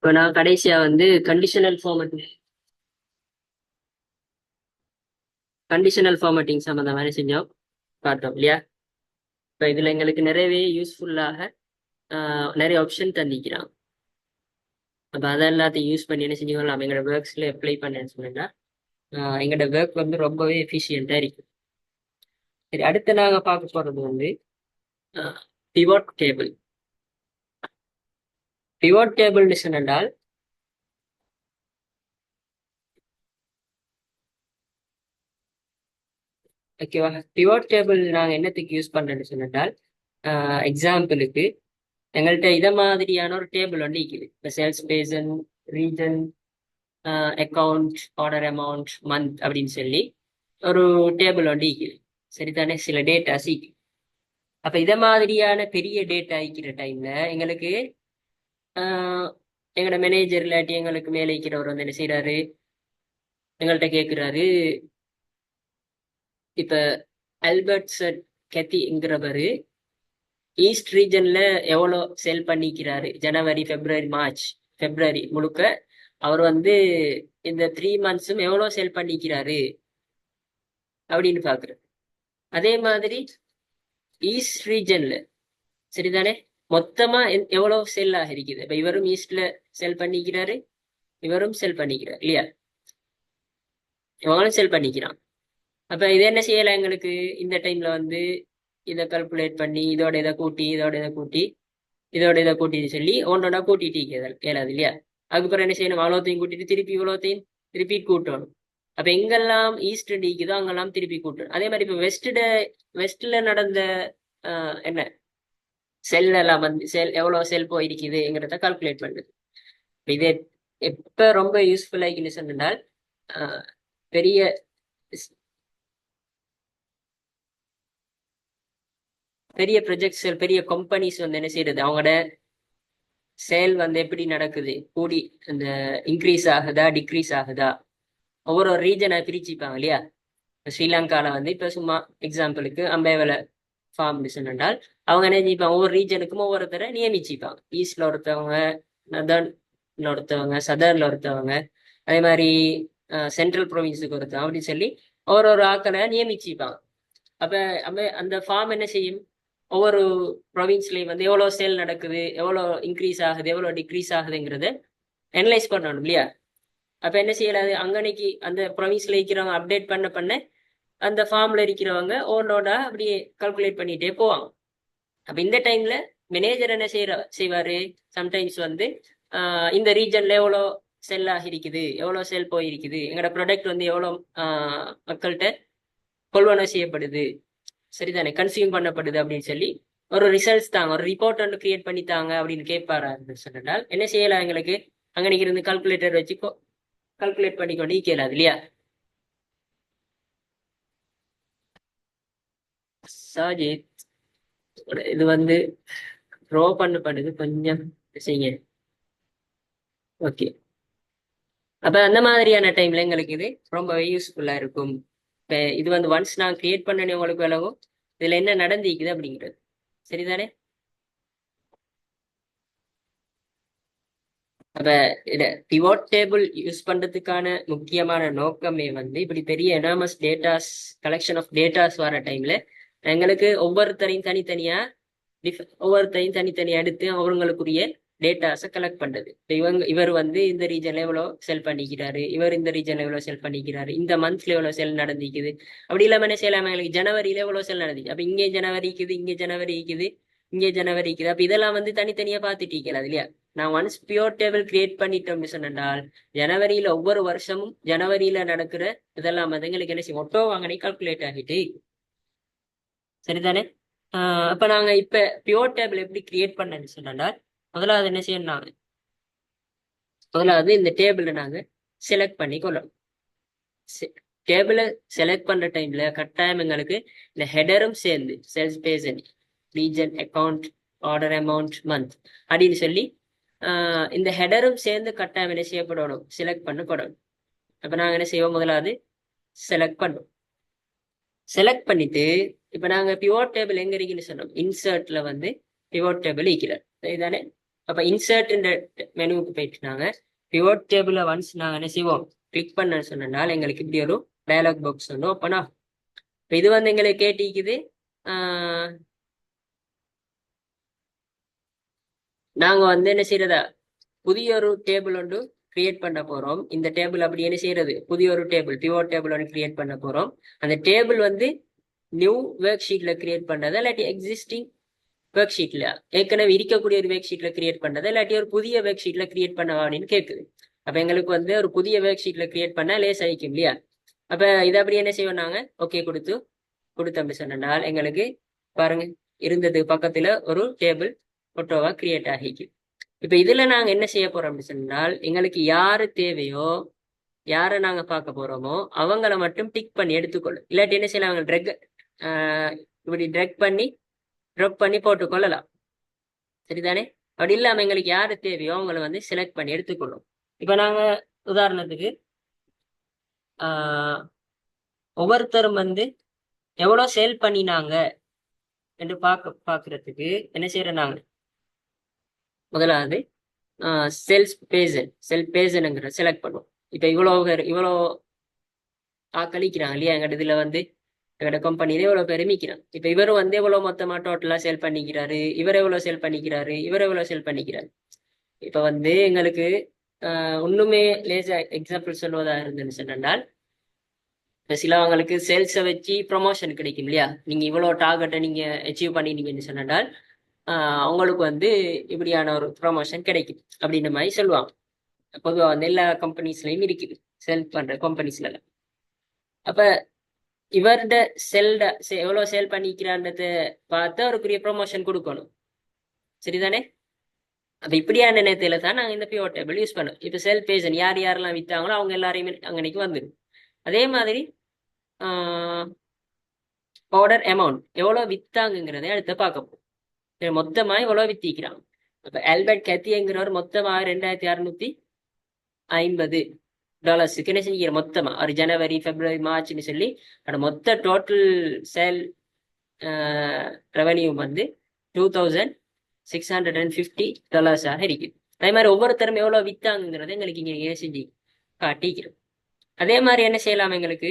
இப்போ நான் கடைசியா வந்து கண்டிஷனல் ஃபார்மேட்டிங் சம்மந்தமாக செஞ்சோம் பார்த்தோம் இல்லையா? இப்போ இதுல எங்களுக்கு நிறையவே யூஸ்ஃபுல்லாக நிறைய ஆப்ஷன் தந்திக்கிறான். அப்போ அதெல்லாத்தையும் யூஸ் பண்ணி என்ன செஞ்சுக்கலாம், எங்களோட ஒர்க்ஸ்ல அப்ளை பண்ணேன்னு சொன்னா எங்களோட ஒர்க் வந்து ரொம்பவே எஃபிஷியண்டா இருக்கும். சரி, அடுத்து நாங்க பார்க்க போறது வந்து பிவோட் டேபிள். பிவோட் டேபிள் என்றால் ஓகேவா? பிவோட் டேபிள் நாங்க என்னத்துக்கு யூஸ் பண்றோம்னு சொன்னால், எக்ஸாம்பிளுக்கு எங்கள்கிட்ட இதை மாதிரியான ஒரு டேபிள் வந்து இருக்குது. இப்போ sales person, region, account, order amount, month அப்படின்னு சொல்லி ஒரு டேபிள் வந்து இருக்குது. சரிதானே? சில டேட்டா சீக்கு. அப்ப இதை மாதிரியான பெரிய டேட்டா இருக்கிற டைம்ல எங்களுக்கு எங்களோட மேனேஜர் இல்லாட்டி எங்களுக்கு மேலே இருக்கிறவர் வந்து என்ன செய்யறாரு, எங்கள்கிட்ட கேட்கிறாரு, இப்ப ஆல்பர்ட் கெத்திங்கிறவரு ஈஸ்ட் ரீஜன்ல எவ்வளோ செல் பண்ணிக்கிறாரு ஜனவரி, பிப்ரவரி, மார்ச், பிப்ரவரி முழுக்க அவர் வந்து இந்த 3 மந்த்ஸும் எவ்வளோ செல் பண்ணிக்கிறாரு அப்படின்னு பாக்குறாரு. அதே மாதிரி ஈஸ்ட் ரீஜன்ல சரிதானே மொத்தமா எவ்வளவு செல் ஆகிருக்குது. இப்ப இவரும் ஈஸ்ட்ல செல் பண்ணிக்கிறாரு, இவரும் செல் பண்ணிக்கிறார் இல்லையா? இவங்களும் செல் பண்ணிக்கிறான். அப்ப இது என்ன செய்யலாம், எங்களுக்கு இந்த டைம்ல வந்து இதை கால்குலேட் பண்ணி இதோட இதை கூட்டி இதோட இதை கூட்டி இதோட இதை கூட்டின்னு சொல்லி ஒன்னோட கூட்டிட்டு கேளாது இல்லையா? அதுக்கப்புறம் என்ன செய்யணும், அவ்வளோத்தையும் கூட்டிட்டு திருப்பி இவ்வளோத்தையும் திருப்பி கூட்டணும். அப்ப எங்கெல்லாம் ஈஸ்ட் டிக்குதோ அங்கெல்லாம் திருப்பி கூட்டணும். அதே மாதிரி இப்ப வெஸ்ட்ல நடந்த என்ன செல் எல்லாம் வந்து எவ்வளவு செல் போயிருக்குதுங்கிறத கால்குலேட் பண்ணுது. இது எப்ப ரொம்ப யூஸ்ஃபுல்லா இருக்குன்னு சொன்னால், பெரிய பெரிய ப்ரொஜெக்ட்ஸ், பெரிய கம்பெனிஸ் வந்து என்ன செய்யறது, அவங்களோட சேல் வந்து எப்படி நடக்குது, கூடி அந்த இன்க்ரீஸ் ஆகுதா டிக்ரீஸ் ஆகுதா, ஒவ்வொரு ரீஜனை பிரிச்சுப்பாங்க இல்லையா? ஸ்ரீலங்கால வந்து இப்ப சும்மா எக்ஸாம்பிளுக்கு அம்பேவலை ஃபார்ம் என்றால் அவங்க என்ன செஞ்சுப்பாங்க, ஒவ்வொரு ரீஜனுக்கும் ஒவ்வொருத்தரை நியமிச்சுப்பாங்க. ஈஸ்ட்ல ஒருத்தவங்க, நதர்ன்ல ஒருத்தவங்க, சதர்ன்ல ஒருத்தவங்க, அதே மாதிரி சென்ட்ரல் ப்ரொவின்ஸுக்கு ஒருத்தவங்க அப்படின்னு சொல்லி ஒரு ஆக்களை நியமிச்சுப்பாங்க. அப்ப அந்த ஃபார்ம் என்ன செய்யும், ஒவ்வொரு ப்ரொவின்ஸ்லயும் வந்து எவ்வளவு சேல் நடக்குது, எவ்வளவு இன்க்ரீஸ் ஆகுது, எவ்வளவு டிக்ரீஸ் ஆகுதுங்கிறத அனலைஸ் பண்ணணும் இல்லையா? அப்ப என்ன செய்யலாது, அங்கனைக்கு அந்த ப்ரொவின்ஸ்ல இருக்கிறவங்க அப்டேட் பண்ண அந்த ஃபார்ம்ல இருக்கிறவங்க ஓனோட அப்படியே கால்குலேட் பண்ணிட்டே போவாங்க. அப்ப இந்த டைம்ல மேனேஜர் என்ன செய்வாரு, சம்டைம்ஸ் வந்து இந்த ரீஜன்ல எவ்வளோ செல் ஆகிருக்குது, எவ்வளோ செல் போயிருக்குது, எங்களோட ப்ராடக்ட் வந்து எவ்வளோ மக்கள்கிட்ட கொள்வனவு செய்யப்படுது, சரிதானே, கன்சியூம் பண்ணப்படுது அப்படின்னு சொல்லி ஒரு ரிசல்ட்ஸ் தாங்க, ஒரு ரிப்போர்ட் ஒன்று கிரியேட் பண்ணி தாங்க அப்படின்னு கேட்பாரா சொன்னால் என்ன செய்யலாம், எங்களுக்கு அங்கனைக்கு இருந்து கால்குலேட்டர் வச்சு கால்குலேட் பண்ணிக்கொண்டு கேளாது இல்லையா? சாஜித் இது வந்து ட்ரா பண்ணப்படுது கொஞ்சம் செய்யுங்க. ஓகே, அப்ப அந்த மாதிரியான டைம்ல எங்களுக்கு இது ரொம்பவே யூஸ்ஃபுல்லா இருக்கும். இப்ப இது வந்து ஒன்ஸ் நான் கிரியேட் பண்ணனே உங்களுக்கு விளங்கும் இதுல என்ன நடந்திருக்குது அப்படிங்கிறது, சரிதானே? அப்ப இத பிவோட் டேபிள் யூஸ் பண்றதுக்கான முக்கியமான நோக்கமே வந்து இப்படி பெரிய enormous datas, collection of datas வர டைம்ல எங்களுக்கு ஒவ்வொருத்தரையும் தனித்தனியா எடுத்து அவங்களுக்குரிய டேட்டாஸை கலெக்ட் பண்றது. இவர் வந்து இந்த ரீஜன்ல எவ்வளவு செல் பண்ணிக்கிறாரு, இவர் இந்த ரீஜன்ல எவ்வளவு செல் பண்ணிக்கிறாரு, இந்த மந்த்ல எவ்வளவு செல் நடந்திக்குது, அப்படி இல்லாம என்ன செய்யலாம், எங்களுக்கு ஜனவரியில எவ்வளவு செல் நடந்துச்சு, அப்ப இங்கே ஜனவரி இருக்குது, இங்கே ஜனவரி இருக்குது, இங்கே ஜனவரி இருக்குது. அப்ப இதெல்லாம் வந்து தனித்தனியா பார்த்துட்டு இருக்கலாம் இல்லையா? நான் ஒன்ஸ் பியூர் டேபிள் கிரியேட் பண்ணிட்டோம்னு சொன்னால் ஜனவரியில ஒவ்வொரு வருஷமும் ஜனவரியில நடக்கிற இதெல்லாம் வந்து எங்களுக்கு என்ன செய்யும், ஒட்டோ வாங்கனே கால்குலேட் ஆகிட்டு, சரிதானே? அப்ப நாங்க இப்ப பியூர் டேபிள் எப்படி கிரியேட் பண்ணன்னு சொன்னா, முதலாவது என்ன செய்யணும், முதலாவது இந்த டேபிளை நாங்க செலக்ட் பண்ணி கொள்ளணும். டேபிளை செலக்ட் பண்ற டைம்ல கட்டாயம் எங்களுக்கு இந்த ஹெடரும் சேர்ந்து sales person, region, account, order amount, month அப்படின்னு சொல்லி இந்த ஹெடரும் சேர்ந்து கட்டாயம் என்ன செய்யப்படணும், செலக்ட் பண்ணப்படணும். அப்ப நாங்க என்ன செய்வோம், முதலாவது செலக்ட் பண்ணுவோம். செலக்ட் பண்ணிட்டு இப்ப நாங்க பிவோட் டேபிள் எங்க இருக்குன்னு சொன்னோம், இன்சர்ட்ல வந்து பிவோட் டேபிள் இருக்கிறார், சரிதானே? அப்ப இன்சர்ட் மெனுவுக்கு போயிட்டு நாங்க பிவோட் டேபிள ஒன்ஸ் நாங்க என்ன செய்வோம், கிளிக் பண்ண சொன்னால் எங்களுக்கு இப்படி ஒரு டயலாக் பாக்ஸ் வந்து ஓப்பன் ஆகும். இப்போ இது வந்து எங்களுக்கு கேட்டிக்குது, நாங்க வந்து என்ன செய்யறதா, புதிய ஒரு டேபிள் ஒன்று கிரியேட் பண்ண போறோம். இந்த டேபிள் அப்படி என்ன செய்யறது, புதிய ஒரு டேபிள் பிவோட் டேபிள் ஒன்று கிரியேட் பண்ண போறோம். அந்த டேபிள் வந்து நியூ ஒர்க் ஷீட்ல கிரியேட் பண்ணதா இல்லாட்டி எக்ஸிஸ்டிங் ஒர்க் ஷீட்ல ஏற்கனவே இருக்கக்கூடிய ஒரு ஒர்க் ஷீட்ல கிரியேட் பண்ணதா இல்லாட்டி ஒரு புதிய ஒர்க் ஷீட்ல கிரியேட் பண்ணவா அப்படின்னு கேட்குது. அப்ப எங்களுக்கு வந்து ஒரு புதிய ஒர்க் ஷீட்ல கிரியேட் பண்ணா லேஸ் ஆகிக்கும் இல்லையா. அப்ப இதை அப்படி என்ன செய்வோம், நாங்க ஓகே கொடுத்தோம் சொன்னால் எங்களுக்கு பாருங்க இருந்தது பக்கத்துல ஒரு டேபிள் போட்டோவா கிரியேட் ஆகிக்கு. இப்ப இதுல நாங்க என்ன செய்ய போறோம் அப்படின்னு சொன்னால், எங்களுக்கு யாரு தேவையோ யாரை நாங்க பார்க்க போறோமோ அவங்கள மட்டும் டிக் பண்ணி எடுத்துக்கொள்ளும். இல்லாட்டி என்ன செய்யலாம், அவங்க இப்படி ட்ராப் பண்ணி போட்டுக்கொள்ளலாம். சரிதானே. அப்படி இல்லாம எங்களுக்கு யாரு தேவையோ அவங்கள வந்து செலக்ட் பண்ணி எடுத்துக்கொள்ளும். இப்ப நாங்க உதாரணத்துக்கு ஒவ்வொருத்தரும் வந்து எவ்வளவு சேல் பண்ணினாங்க என்று பாக்குறதுக்கு என்ன செய்யறோம், நாங்க முதலாவது செல்ஃப் பேஜன்ங்கிற செலக்ட் பண்ணுவோம். இப்ப இவ்வளவு பேர் இவ்வளோ கழிக்கிறாங்க இல்லையா, எங்க இதுல வந்து எங்களோட கம்பெனியில எவ்வளவு பேர் மிக்கிறாங்க. இப்ப இவரும் வந்து எவ்வளவு மொத்தமா டோட்டலா சேல் பண்ணிக்கிறாரு, இவர் எவ்வளவு சேல் பண்ணிக்கிறாரு, இவர் எவ்வளவு சேல் பண்ணிக்கிறாரு. இப்ப வந்து எங்களுக்கு ஒண்ணுமே லேசா எக்ஸாம்பிள் சொல்வதா இருந்துன்னு சொன்னால், இப்ப சிலவங்களுக்கு சேல்ஸை வச்சு ப்ரொமோஷன் கிடைக்கும் இல்லையா. நீங்க இவ்வளவு டார்கெட்டை நீங்க அச்சீவ் பண்ணிட்டீங்கன்னு சொன்னால் அவங்களுக்கு வந்து இப்படியான ஒரு ப்ரொமோஷன் கிடைக்கும் அப்படின்ற மாதிரி சொல்லுவாங்க. பொதுவாக வந்து எல்லா கம்பெனிஸ்லயும் இருக்குது, சேல் பண்ற கம்பெனிஸ்ல. அப்ப இவர்ட எவ்வளவு சேல் பண்ணிக்கிறான்றத பார்த்து அவருக்குரிய ப்ரொமோஷன் கொடுக்கணும். சரிதானே. அப்ப இப்படியான நேரத்துல தான் நாங்க இந்த பிவோட் டேபிள் யூஸ் பண்ணோம். இப்ப சேல் பேஜன் யார் யாரெல்லாம் வித்தாங்களோ அவங்க எல்லாரையுமே அங்கனைக்கு வந்துடும். அதே மாதிரி ஆர்டர் அமௌண்ட் எவ்வளவு வித்தாங்கிறத அடுத்து பார்க்க போகும். மொத்தமா எவ்வளவு வித்திக்கிறாங்க. இப்ப ஆல்பர்ட் கத்திங்கிறவர் மொத்தமா $2650 என்ன செஞ்சுக்கிற மொத்தமா ஒரு ஜனவரி பிப்ரவரி மார்ச்னு சொல்லி மொத்த டோட்டல் சேல் ரெவன்யூ வந்து $2650 இருக்கு. அதே மாதிரி ஒவ்வொருத்தரும் எவ்வளவு வித்தாங்கிறத எங்களுக்கு இங்க செஞ்சு காட்டிக்கிறோம். அதே மாதிரி என்ன செய்யலாம், எங்களுக்கு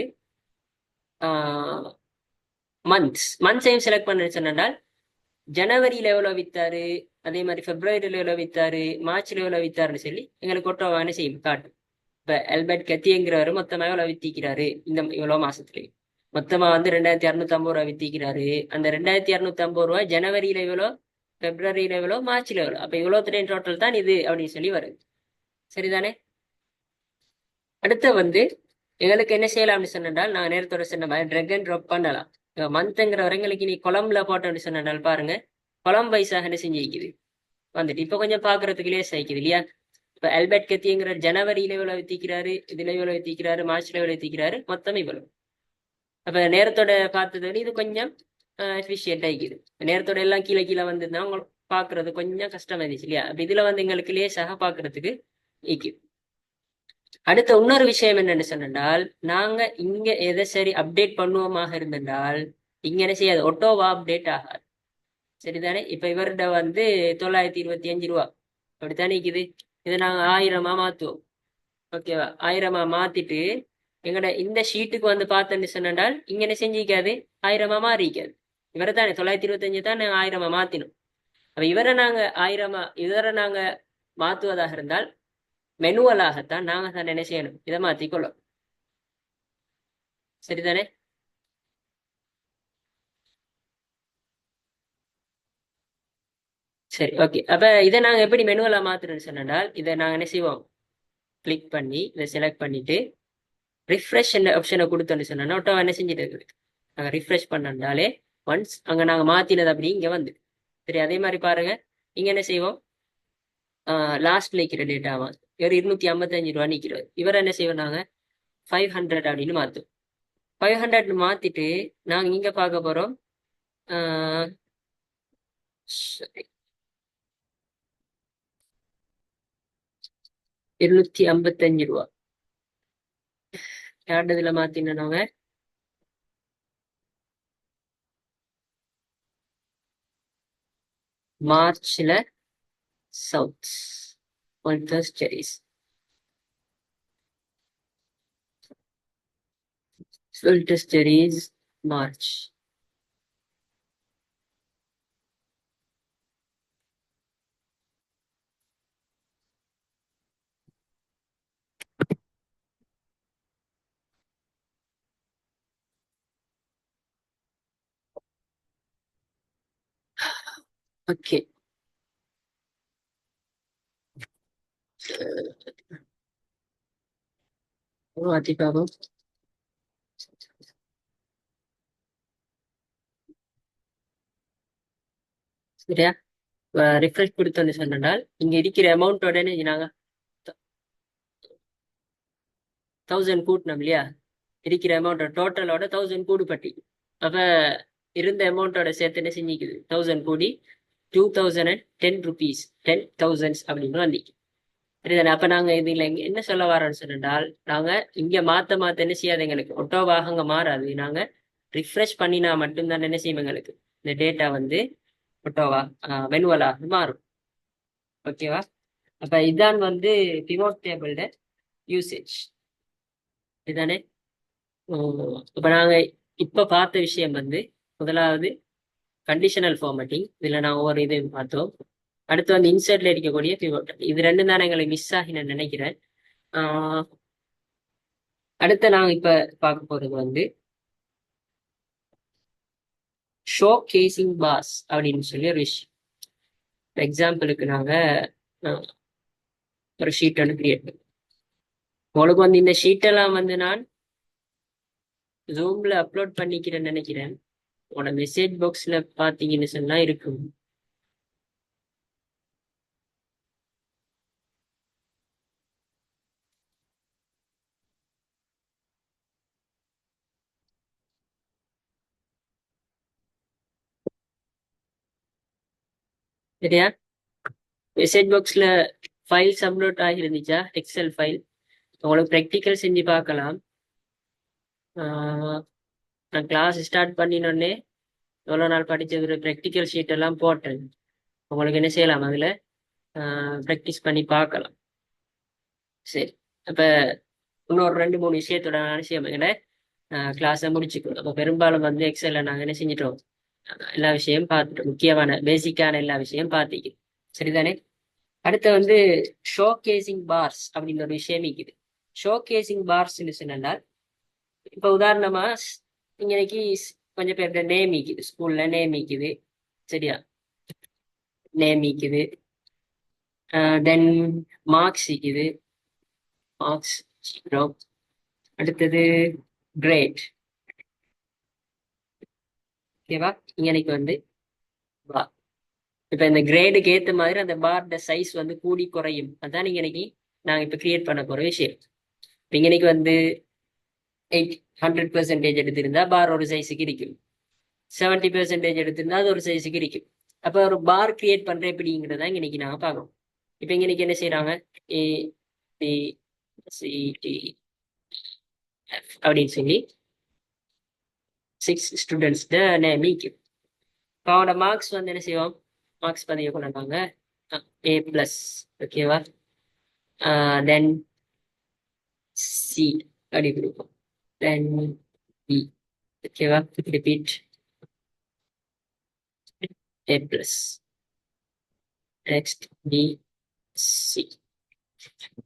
மந்த்ஸையும் செலக்ட் பண்ண சொன்னால் ஜனவரியில எவ்வளவு வித்தாரு, அதே மாதிரி பிப்ரவரியில எவ்வளவு வித்தாரு, மார்ச்ல எவ்வளவு வித்தாருன்னு சொல்லி எங்களுக்கு ஒட்டோவான செய்யும் காட்டும். இப்ப ஆல்பர்ட் கத்திங்கிறவரு மொத்தமா எவ்வளவு வித்திக்கிறாரு, இந்த இவ்வளவு மாசத்துலயே மொத்தமா வந்து $2650 வித்திக்கிறாரு. அந்த $2650 ஜனவரியில எவ்வளோ, பிப்ரவரியில எவ்வளோ, மார்ச்ல எவ்வளோ, அப்ப இவ்வளவு டோட்டல் தான் இது அப்படின்னு சொல்லி வருது. சரிதானே. அடுத்த வந்து எங்களுக்கு என்ன செய்யலாம்னு சொன்னால், நாங்க நேரத்தோட சொன்ன மாதிரி ட்ராக் அண்ட் ட்ராப் பண்ணலாம். மந்த்ங்கிற எங்களுக்கு நீ கொலம்புல போட்டோம்னு சொன்னால் பாருங்க, கொலம் வைஸாக என்ன செஞ்சிருக்குது வந்துட்டு இப்ப கொஞ்சம் பாக்குறதுக்கு லேஸ் ஆயிக்குது இல்லையா. இப்ப ஆல்பர்ட் கத்திங்கிற ஜனவரியில எவ்வளவு வித்திக்கிறாரு, இதுல எவ்வளவு வித்திக்கிறாரு, மார்ச்ல எவ்வளவு வித்திக்கிறாரு, மொத்தம் இவ்வளவு. அப்ப நேரத்தோட பார்த்தது இது கொஞ்சம் எஃபிஷியன்ட் ஆகிக்குது. நேரத்தோட எல்லாம் கீழே கீழே வந்திருந்தா உங்களுக்கு பாக்குறது கொஞ்சம் கஷ்டமா இருந்துச்சு இல்லையா. அப்ப இதுல வந்து எங்களுக்கு லேசாக பாக்குறதுக்கு ஈக்குது. அடுத்த இன்னொரு விஷயம் என்னன்னு சொன்னால், நாங்க இங்க எதை சரி அப்டேட் பண்ணுவோமாக இருந்தால் இங்க என்ன செய்யாது, ஒட்டோவா அப்டேட் ஆகாது. சரிதானே. இப்ப இவர்கிட்ட வந்து $925 அப்படித்தானே இருக்குது. இதை நாங்க 1000 மாத்துவோம். ஓகேவா. 1000 மாத்திட்டு எங்கட இந்த ஷீட்டுக்கு வந்து பார்த்தேன்னு சொன்னால் இங்க என்ன செஞ்சிக்காது, 1000 மாறிக்காது. இவரை தானே 925 தான் 1000 மாத்தினோம். அப்ப இவரை நாங்க மாத்துவதாக இருந்தால் மெனுவலாகத்தான் நாங்க தான் என்ன செய்யணும், இதை மாத்திக்கொள்ளும். சரிதானே. சரி ஓகே. அப்ப இதை நாங்க எப்படி மெனுவலா மாத்துறோம்னு சொன்னால், இதை நாங்க என்ன செய்வோம், கிளிக் பண்ணி இதை செலக்ட் பண்ணிட்டு ரிஃப்ரெஷ் ஆப்ஷனை கொடுத்தோன்னு சொன்னா ஒட்டோ என்ன செஞ்சுட்டு இருக்குது, நாங்க ரிஃப்ரெஷ் பண்ணாலே ஒன்ஸ் அங்க நாங்க மாத்தினது அப்படி இங்க வந்து. சரி அதே மாதிரி பாருங்க, இங்க என்ன செய்வோம், லாஸ்ட்ல நிக்கிற டேட்டாவா இவர் $255 நிக்கிறார். இவர் என்ன செய்வோம், நாங்க 500 அப்படின்னு மாத்தும். 500 மாத்திட்டு நாங்க இங்க பார்க்க போறோம் $255 யாருதுல மாத்தினோங்க, மார்ச்ல south. winter studies. winter studies March. Okay. மாத்தி பார்ப்போம். சரியா? ரிஃப்ரெஷ் கொடுத்தோன்னு சொன்னால் இங்க இருக்கிற அமௌண்ட் உடனே நாங்க 1000 கூட்டணும் இல்லையா? இருக்கிற அமௌண்ட் டோட்டலோட 1000 கூடுபட்டி. அப்ப இருந்த அமௌண்டோட சேர்த்து என்ன செஞ்சிக்குது? 1000 கூடி 2010 rupees 10,000 அப்படின்னு வந்து. சரிதானே? அப்ப நாங்க இதுல என்ன சொல்ல வரோம்னு சொன்னால், நாங்க இங்க மாத்த என்ன செய்யாது, எங்களுக்கு ஒட்டோவாக அங்க மாறாது. நாங்க ரிஃப்ரெஷ் பண்ணினா மட்டும்தான் என்ன செய்யும், எங்களுக்கு இந்த டேட்டா வந்து ஒட்டோவா மெனுவலாக மாறும். ஓகேவா? அப்ப இதான் வந்து பிவோட் டேபிளோட யூசேஜ். இதுதானே? இப்ப நாங்க இப்ப பார்த்த விஷயம் வந்து முதலாவது கண்டிஷனல் ஃபார்மேட்டிங். இதுல நான் ஒவ்வொரு இதையும் பார்த்தோம். அடுத்து வந்து இன்சர்ட்ல இருக்கக்கூடிய பிவோட். இது ரெண்டும் தான் எங்களுக்கு மிஸ் ஆகி நான் நினைக்கிறேன். அடுத்து நாங்க இப்ப பார்க்க போறது வந்து ஷோ கேசிங் பாஸ் அப்படின்னு சொல்லி ஒரு விஷயம். எக்ஸாம்பிளுக்கு நாங்க ஒரு ஷீட் ஒன்று கிரியேட் பண்ணுவோம். உங்களுக்கு வந்து இந்த ஷீட்டெல்லாம் வந்து நான் ஜூம்ல அப்லோட் பண்ணிக்கிறேன்னு நினைக்கிறேன். உங்களோட மெசேஜ் பாக்ஸ்ல பாத்தீங்கன்னு சொன்னா இருக்கும். சரியா? மெசேஜ் பாக்ஸ்ல ஃபைல்ஸ் அப்லோட் ஆகிருந்துச்சா? எக்ஸல் ஃபைல் உங்களுக்கு ப்ராக்டிக்கல் செஞ்சு பார்க்கலாம். நான் கிளாஸ் ஸ்டார்ட் பண்ணினோடனே எவ்வளோ நாள் படித்தது ஒரு ப்ராக்டிக்கல் ஷீட் எல்லாம் போட்டேன். உங்களுக்கு என்ன செய்யலாம், அதில் ப்ராக்டிஸ் பண்ணி பார்க்கலாம். சரி, அப்போ இன்னொரு 2-3 விஷயத்தோட விஷயம் எங்களை கிளாஸை முடிச்சுக்கணும். அப்போ பெரும்பாலும் வந்து எக்ஸலில் நாங்கள் என்ன செஞ்சிட்டோம், எல்லா விஷயம் பார்த்துட்டோம். முக்கியமான பேசிக்கான எல்லா விஷயம் பார்த்திக்கு. சரிதானே? அடுத்து வந்து ஷோ கேசிங் பார்ஸ் அப்படின்னு ஒரு விஷயம் இருக்குது. ஷோ கேசிங் பார்ஸ்ன்னு சொன்னால், இப்போ உதாரணமா இன்னைக்கு கொஞ்சம் பேர்கிட்ட நேம் இருக்குது, ஸ்கூல்ல நேம் இருக்குது. சரியா? நேம் இருக்குது. தென் மார்க்ஸ் இருக்குது. மார்க்ஸ் அடுத்தது கிரேட். ஓகேவா? இன்னைக்கு வந்து பார். இப்ப இந்த கிரேடுக்கு ஏத்த மாதிரி அந்த பார்ட சைஸ் வந்து கூடி குறையும். அதான் இன்னைக்கு நாங்க இப்ப கிரியேட் பண்ண போற விஷயம். இன்னைக்கு வந்து 100% எடுத்திருந்தா பார் ஒரு சைஸுக்கு இருக்கும். 70% எடுத்திருந்தா அது ஒரு சைஸுக்கு இருக்கும். அப்ப ஒரு பார் கிரியேட் பண்ற எப்படிங்கிறதா இன்னைக்கு நாங்க பார்க்கணும். இப்ப இன்னைக்கு என்ன செய்யறாங்க, ஏ பி சி டி எஃப் அப்படின்னு சொல்லி 6 ஸ்டூடெண்ட்ஸ் நேம் இருக்கும். இப்போ அவனோட மார்க்ஸ் வந்து என்ன செய்வோம், மார்க்ஸ் பதிவு கொண்டாங்க A+. ஓகேவா? தென் சி அப்படி கொடுப்போம். Then B. ஓகேவா? Repeat A+. Next B C.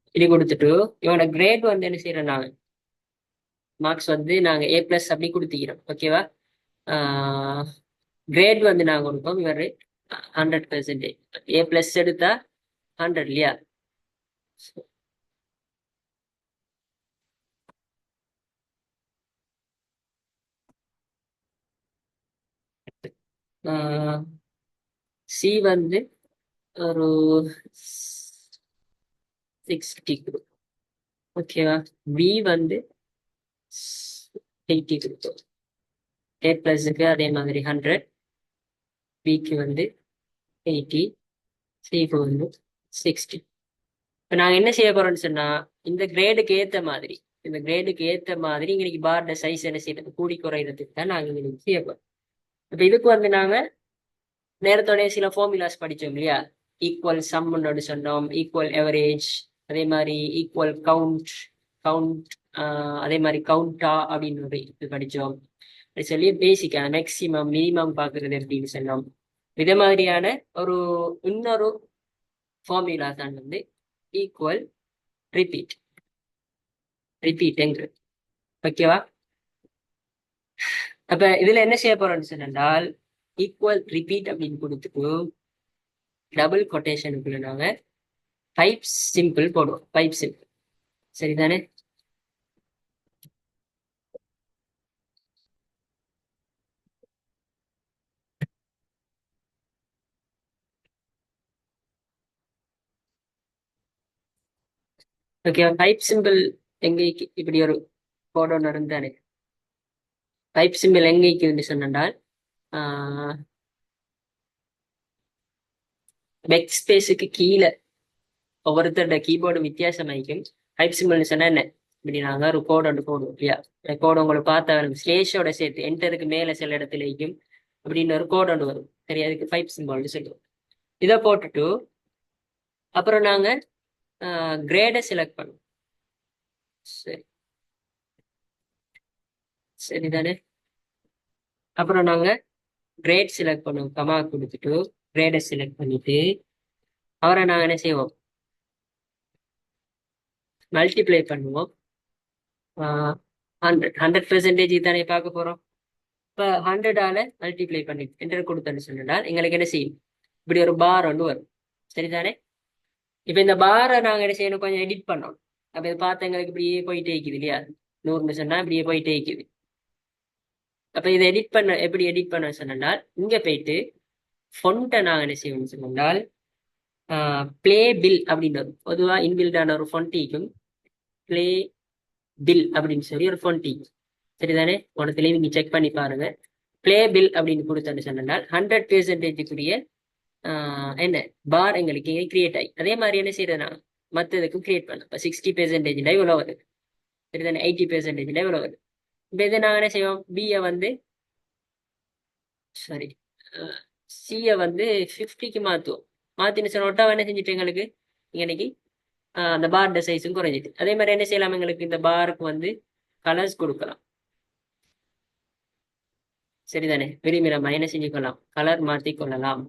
இப்படி கொடுத்துட்டு இவனோட கிரேட் வந்து என்ன செய்யறோம், நாங்க மார்க்ஸ் வந்து நாங்க A+ அப்படி கொடுத்துக்கிறோம். ஓகேவா? கிரேட் வந்து நாங்க கொடுப்போம். இவர் 100%. A+ எடுத்தா 100 இல்லையா? சி வந்து ஒரு 60 கொடுக்கும். ஓகேவா? பி வந்து 80 கொடுக்கும். A+க்கு அதே மாதிரி 100, பிக்கு வந்து 80, சிக்கு வந்து 60. இப்போ நாங்கள் என்ன செய்ய போறோம்னு சொன்னா, இந்த கிரேடுக்கு ஏற்ற மாதிரி இன்னைக்கு பார்ட சைஸ் என்ன செய்யறது, கூடி குறைகிறதுக்கு தான் நாங்கள் இன்னைக்கு செய்ய போறோம். இப்போ இதுக்கு வந்து நாங்கள் நேரத்தோடைய சில ஃபார்முலாஸ் படித்தோம் இல்லையா? ஈக்குவல் சம்னு சொன்னோம், ஈக்குவல் எவரேஜ், அதே மாதிரி ஈக்குவல் கவுண்ட் கவுண்ட் அதே மாதிரி கவுண்டா அப்படின்னு ஒரு இது படித்தோம். அப்படி சொல்லி பேசிக்கான மேக்சிமம் மினிமம் பார்க்கறது எப்படின்னு சொன்னோம். இதை மாதிரியான ஒரு இன்னொரு ஃபார்முலா தான் வந்து ஈக்குவல் ரிப்பீட் ரிப்பீட்ங்கிறது. ஓகேவா? அப்ப இதுல என்ன செய்ய போறோம்னு சொன்னால் ஈக்குவல் ரிப்பீட் அப்படின்னு கொடுத்துட்டு டபுள் கொட்டேஷனுக்குள்ள நாங்க பைப் சிம்பிள் போடுவோம். பைப் சிம்பிள் சரிதானே? ஓகே, பைப் சிம்பிள் எங்கேக்கு இப்படி ஒரு போடணும் இருந்தானே. பைப் சிம்பிள் எங்கேக்கு சொன்னால் பேக் ஸ்பேஸுக்கு கீழே ஒவ்வொருத்தரோட கீபோர்டு வித்தியாசமாயிக்கும். பைப் சிம்பிள்னு சொன்னா என்ன, இப்படி நாங்க ஒரு கோடு ஒன்று போடுவோம் இல்லையா? கோடு உங்களுக்கு பார்த்தா வரும், ஸ்லேஷோட சேர்த்து என்டருக்கு மேல சில இடத்துலயும் அப்படின்னு ஒரு கோடு ஒன்று வரும். சரி, அதுக்கு பைப் சிம்பிள்னு சொல்லுவோம். இதை போட்டுட்டு அப்புறம் நாங்க கிரேடை செலக்ட் பண்ணுவோம். சரி, சரிதானே? அப்புறம் நாங்க கிரேட் செலக்ட் பண்ணுவோம். கமா கொடுத்துட்டு கிரேடை செலக்ட் பண்ணிட்டு அவரை நாங்க என்ன செய்வோம், மல்டிப்ளை பண்ணுவோம். 100% தானே பார்க்க போறோம். இப்போ 100ஆல மல்டிப்ளை பண்ணி என்டர் கொடுத்தோன்னு சொன்னால் எங்களுக்கு என்ன செய்யும், இப்படி ஒரு பார் ஒன்று வரும். சரிதானே? இப்போ இந்த பாரை நாங்கள் என்ன செய்யணும், கொஞ்சம் எடிட் பண்ணோம். அப்போ இதை பார்த்து எங்களுக்கு இப்படியே போயிட்டே இருக்குது இல்லையா? 100 சொன்னா இப்படியே போயிட்டே இருக்குது. அப்போ இதை எடிட் பண்ண எப்படி எடிட் பண்ண சொன்னால் இங்கே போயிட்டு ஃபொண்ட்டை நாங்கள் என்ன செய்யணும்னு சொன்னால் பிளே பில் அப்படின்னு வரும். பொதுவாக இன்பில்டான ஒரு ஃபொண்ட்டிக்கும் பிளே பில் அப்படின்னு சொல்லி ஒரு ஃபொண்ட்டிக்கும். சரிதானே? உனத்துலேயும் நீங்க செக் பண்ணி பாருங்க. பிளே பில் அப்படின்னு கொடுத்தோன்னு சொன்னால் 100%க்குரிய என்ன பார் எங்களுக்கு இங்கே கிரியேட் ஆகி அதே மாதிரி என்ன செய்யறதுனா மற்றதுக்கும் கிரியேட் பண்ணலாம். இப்போ 60% இவ்வளோ வருது. சரிதானே? 80% இவ்வளோ வருது. இப்போ இதை நாங்கள் என்ன செய்வோம், பியை வந்து சாரி சியை வந்து 50க்கு மாற்றுவோம். மாற்றின சொன்ன ஒட்டாவை என்ன செஞ்சுட்டு எங்களுக்கு இன்னைக்கு அந்த பார் சைஸும் குறைஞ்சிட்டு. அதே மாதிரி என்ன செய்யலாம், எங்களுக்கு இந்த பாருக்கு வந்து கலர்ஸ் கொடுக்கலாம். சரிதானே? விரும்பி நம்ம என்ன செஞ்சுக்கொள்ளலாம், கலர் மாற்றி கொள்ளலாம்.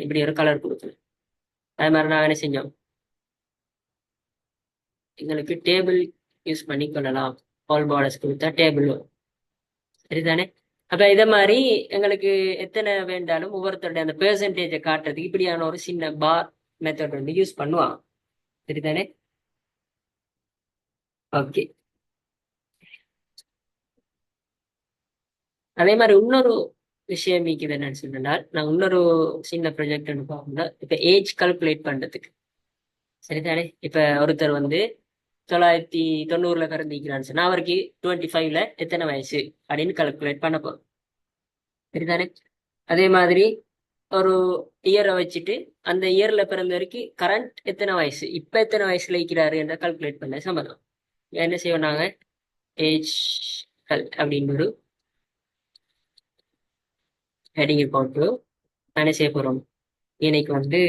இப்படி ஒரு கலர் கொடுக்கணும். அது மாதிரி நான் என்ன செஞ்சோம், எங்களுக்கு டேபிள் யூஸ் பண்ணி கொள்ளலாம். ஆல் பார்டர்ஸ் கொடுத்தா டேபிள் வரும். சரிதானே? அப்ப இதை மாதிரி எங்களுக்கு எத்தனை வேண்டாலும் ஒவ்வொருத்தருடைய அந்த பெர்சன்டேஜை காட்டுறதுக்கு இப்படியான ஒரு சின்ன பார் மெத்தட் வந்து யூஸ் பண்ணுவாங்க. சரிதானே? ஓகே. அதே மாதிரி இன்னொரு விஷயம் மீக்குது என்னன்னு சொன்னால், நான் இன்னொரு சின்ன ப்ரொஜெக்ட் பார்க்கணும்னா இப்ப ஏஜ் கால்குலேட் பண்றதுக்கு. சரிதானே? இப்ப ஒருத்தர் வந்து 990 பிறந்திக்கிறான்னு சொன்னா அவருக்கு 25ல எத்தனை வயசு அப்படின்னு கால்குலேட் பண்ண போறோம். சரிதானே? அதே மாதிரி ஒரு இயரை வச்சுட்டு அந்த இயர்ல பிறந்தவருக்கு கரண்ட் எத்தனை வயசு, இப்ப எத்தனை வயசுல இருக்கிறாரு என்ற கால்குலேட் பண்ண சம்பந்தம். என்ன செய்வோம், நாங்க ஏஜ் அப்படின்னு ஒரு ஹெடிங் போட்டு என்ன செய்ய போறோம், இன்னைக்கு வந்து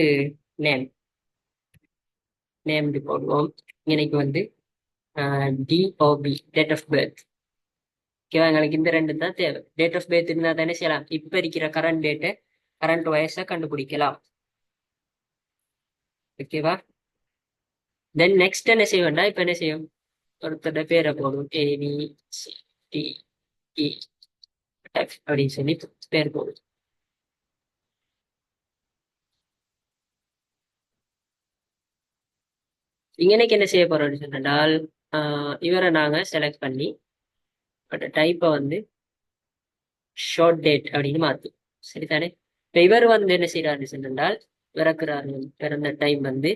நேம் நேம்டு போடுவோம். இன்னைக்கு வந்து டிஓபி டேட் ஆஃப் பர்த். ஓகேவா? எங்களுக்கு இந்த ரெண்டு தான் தேவை. டேட் ஆஃப் பர்த் இருந்தால் தானே செய்யலாம், இப்ப இருக்கிற கரண்ட் டேட்டை கரண்ட் வயசை கண்டுபிடிக்கலாம். ஓகேவா? தென் நெக்ஸ்ட் என்ன செய்ய வேண்டாம், இப்ப என்ன செய்யும், ஒருத்தரோட பேரை போடும் ABCDE அப்படின்னு சொல்லி பேர் போடும். இன்னைக்கு என்ன செய்ய போறோம்னு சொன்னால் இவரை நாங்க செலக்ட் பண்ணி டைப்பை வந்து ஷார்ட் டேட் அப்படின்னு மாற்றும். சரிதானே? இப்ப இவர் வந்து என்ன செய்யறாருன்னு சொன்னால் பிறக்கிறாரு, பிறந்த டைம் வந்து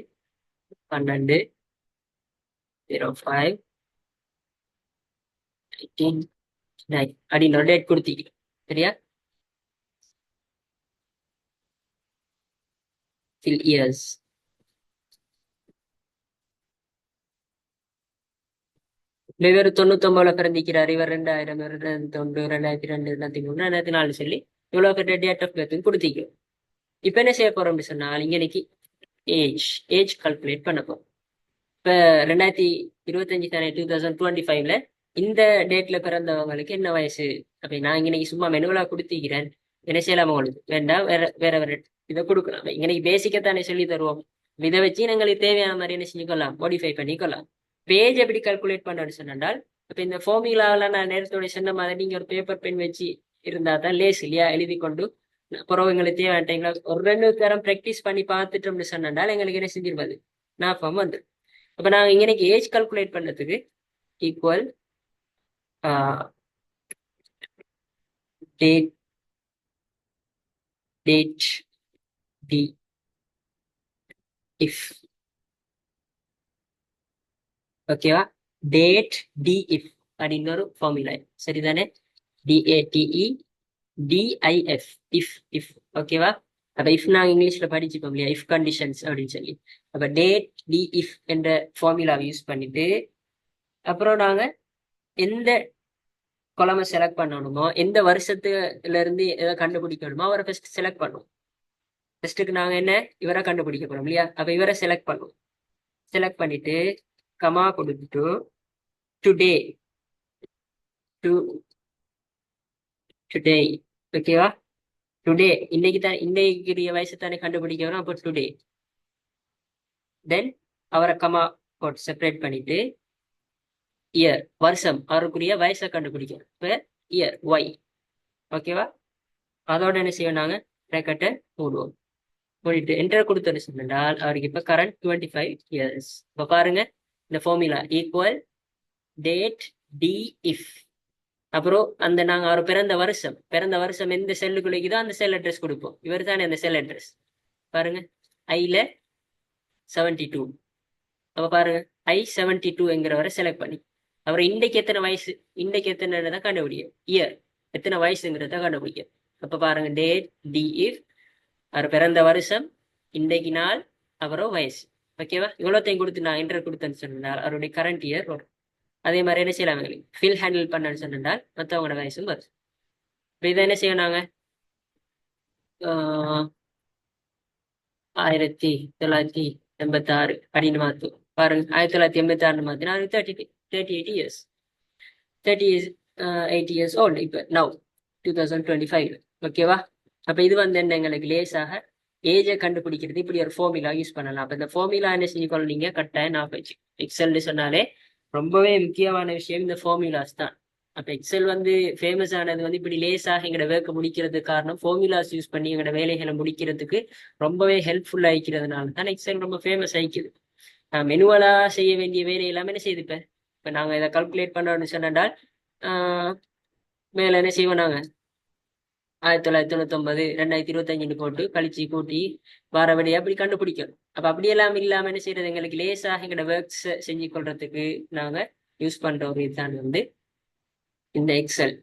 12/05/19 அப்படின்னு ஒரு டேட் கொடுத்தீங்க. சரியா? Fill years. இவர் 99ல பிறந்திக்கிறார், இவர் 2000, 2001, 2002, 2003, 2004 சொல்லி இவ்வளவு டேட் ஆஃப் பர்த் கொடுத்தீங்க. இப்ப என்ன செய்ய போறோம் அப்படின்னு சொன்னால் இன்னைக்கு ஏஜ் கால்குலேட் பண்ண போறோம். இப்ப 2025 தானே, 2025ல இந்த டேட்ல பிறந்தவங்களுக்கு என்ன வயசு அப்படி நான் இன்னைக்கு சும்மா மெனுவலா கொடுத்திக்கிறேன். என்ன செய்யலாம் உங்களுக்கு வேண்டாம், வேற வேற வேற இதை கொடுக்கலாம். இன்னைக்கு பேசிக்கத்தானே சொல்லி தருவோம். இதை வச்சு எங்களுக்கு தேவையான மாதிரி என்ன செஞ்சுக்கொள்ளலாம், மாடிஃபை பண்ணிக்கொள்ளலாம். பேஜ் எப்படி கால்குலேட் பண்ணணும்னு சொன்னால், இப்ப இந்த ஃபார்முலாவில் நான் நேரத்தோட சொன்ன மாதிரி நீங்க ஒரு பேப்பர் பென் வச்சு இருந்தா தான் லேஸ் இல்லையா, எழுதி கொண்டு அப்புறம் எங்களுக்கு தேவையான டைம்ல ஒரு 2 தரம் ப்ராக்டிஸ் பண்ணி பார்த்துட்டோம்னு சொன்னால் எங்களுக்கு என்ன செஞ்சிருப்பாது, நான் ஃபார்ம் வந்து. அப்ப நாங்க இன்னைக்கு ஏஜ் கால்குலேட் பண்ணதுக்கு equal date date D if. ஓகேவா, டேட் டி இஃப் அப்படின்னு ஒரு ஃபார்முலா, சரிதானே? D A T E D I F, if if. ஓகேவா, அப்ப இஃப் நாங்க இங்கிலீஷ்ல படிச்சுப்போம் இல்லையா, இஃப் கண்டிஷன்ஸ் அப்படின்னு சொல்லி. அப்ப டேட் டி இஃப் என்ற ஃபார்முலாவை யூஸ் பண்ணிட்டு அப்புறம் நாங்க எந்த கொலமை செலக்ட் பண்ணணுமோ, எந்த வருஷத்துல இருந்து எதை கண்டுபிடிக்கணுமோ அவரை ஃபர்ஸ்ட் செலக்ட் பண்ணுவோம். ஃபர்ஸ்ட்டுக்கு நாங்க என்ன இவரை கண்டுபிடிக்க போறோம் இல்லையா, அப்ப இவரை செலக்ட் பண்ணுவோம். செலக்ட் பண்ணிட்டு கமா கொடுத்துட்டு டுடே டுடே. ஓகேவா, டுடே இன்னைக்கு தான், இன்னைக்குரிய வயசு தானே கண்டுபிடிக்க வரும். அப்போ டுடே, தென் அவரை கமா போட்டு செப்பரேட் பண்ணிட்டு இயர், வருஷம், அவருக்குரிய வயசை கண்டுபிடிக்கணும். இப்போ இயர் ஒய். ஓகேவா, அதோட என்ன செய்வோம், நாங்க ப்ராக்கெட்டை மூடுவோம். மூடிட்டு என்டர் கொடுத்தோன்னு சொன்னால் அவருக்கு இப்போ கரண்ட் 25 இயர்ஸ். இப்போ பாருங்க, இந்த formula equal date D if, அப்புறம் அந்த நாங்க அவர் பிறந்த வருஷம் எந்த செல்லுக்குள்ளேக்குதோ அந்த செல் அட்ரஸ் கொடுப்போம். இவர் தானே அந்த செல் அட்ரஸ். பாருங்க, ஐல 72. அப்ப பாருங்க, I72ங்கிறவரை செலக்ட் பண்ணி அவர் இன்றைக்கு எத்தனை வயசு, இன்றைக்கு எத்தனை தான் கண்டுபிடிக்க, இயர் எத்தனை வயசுங்கிறத கண்டுபிடிக்க. அப்ப பாருங்க, டேட் டி இஃப், அவர் பிறந்த வருஷம், இன்றைக்கு நாள், அப்புறம் வயசு. ஓகேவா, இவ்வளோத்தையும் கொடுத்து நான் என்டர் கொடுத்தேன்னு சொன்னால் அவருடைய கரண்ட் இயர் வரும். அதே மாதிரி என்ன செய்யலாம், ஃபில் ஹேண்டில் பண்ணன்னு சொன்னால் மற்றவங்களோட வயசும் வரும். இப்போ இதை என்ன செய்யணும், நாங்க 1986 அப்படின்னு மாற்றுவோம். பாருங்க, 1986 மாத்தினா 38 இயர்ஸ், 38 இயர்ஸ் ஓல்டு இப்போ நவ் 2025. ஓகேவா, அப்ப இது வந்து என்ன எங்களுக்கு லேசாக ஏஜை கண்டுபிடிக்கிறது இப்படி ஒரு ஃபார்முலா யூஸ் பண்ணலாம். அப்ப இந்த ஃபார்முலா என்ன செஞ்சுக்கொள்ள நீங்க கட்டாயம் நான் வச்சு எக்ஸல்னு சொன்னாலே ரொம்பவே முக்கியமான விஷயம் இந்த ஃபார்முலாஸ் தான். அப்ப எக்ஸல் வந்து ஃபேமஸ் ஆனது வந்து இப்படி லேசாக எங்களோட வேர்க்க முடிக்கிறதுக்கு காரணம் ஃபார்முலாஸ் யூஸ் பண்ணி எங்களோட வேலைகளை முடிக்கிறதுக்கு ரொம்பவே ஹெல்ப்ஃபுல்லா ஆயிக்கிறதுனால தான் எக்ஸல் ரொம்ப ஃபேமஸ் ஆயிக்குது. மெனுவலா செய்ய வேண்டிய வேலை எல்லாமே என்ன செய்து இப்ப நாங்க இதை கால்குலேட் பண்ணோம்னு சொன்னால் மேல என்ன செய்வோம், நாங்க 1999 2025 போட்டு கழிச்சு கூட்டி வாரபடி அப்படி கண்டுபிடிக்கணும். அப்ப அப்படியெல்லாம் இல்லாம என்ன செய்யறது, எங்களுக்கு லேசாக எங்களோட ஒர்க்ஸ் செஞ்சு கொள்றதுக்கு நாங்க யூஸ் பண்ற ஒரு இதுதான் வந்து இந்த எக்ஸல்.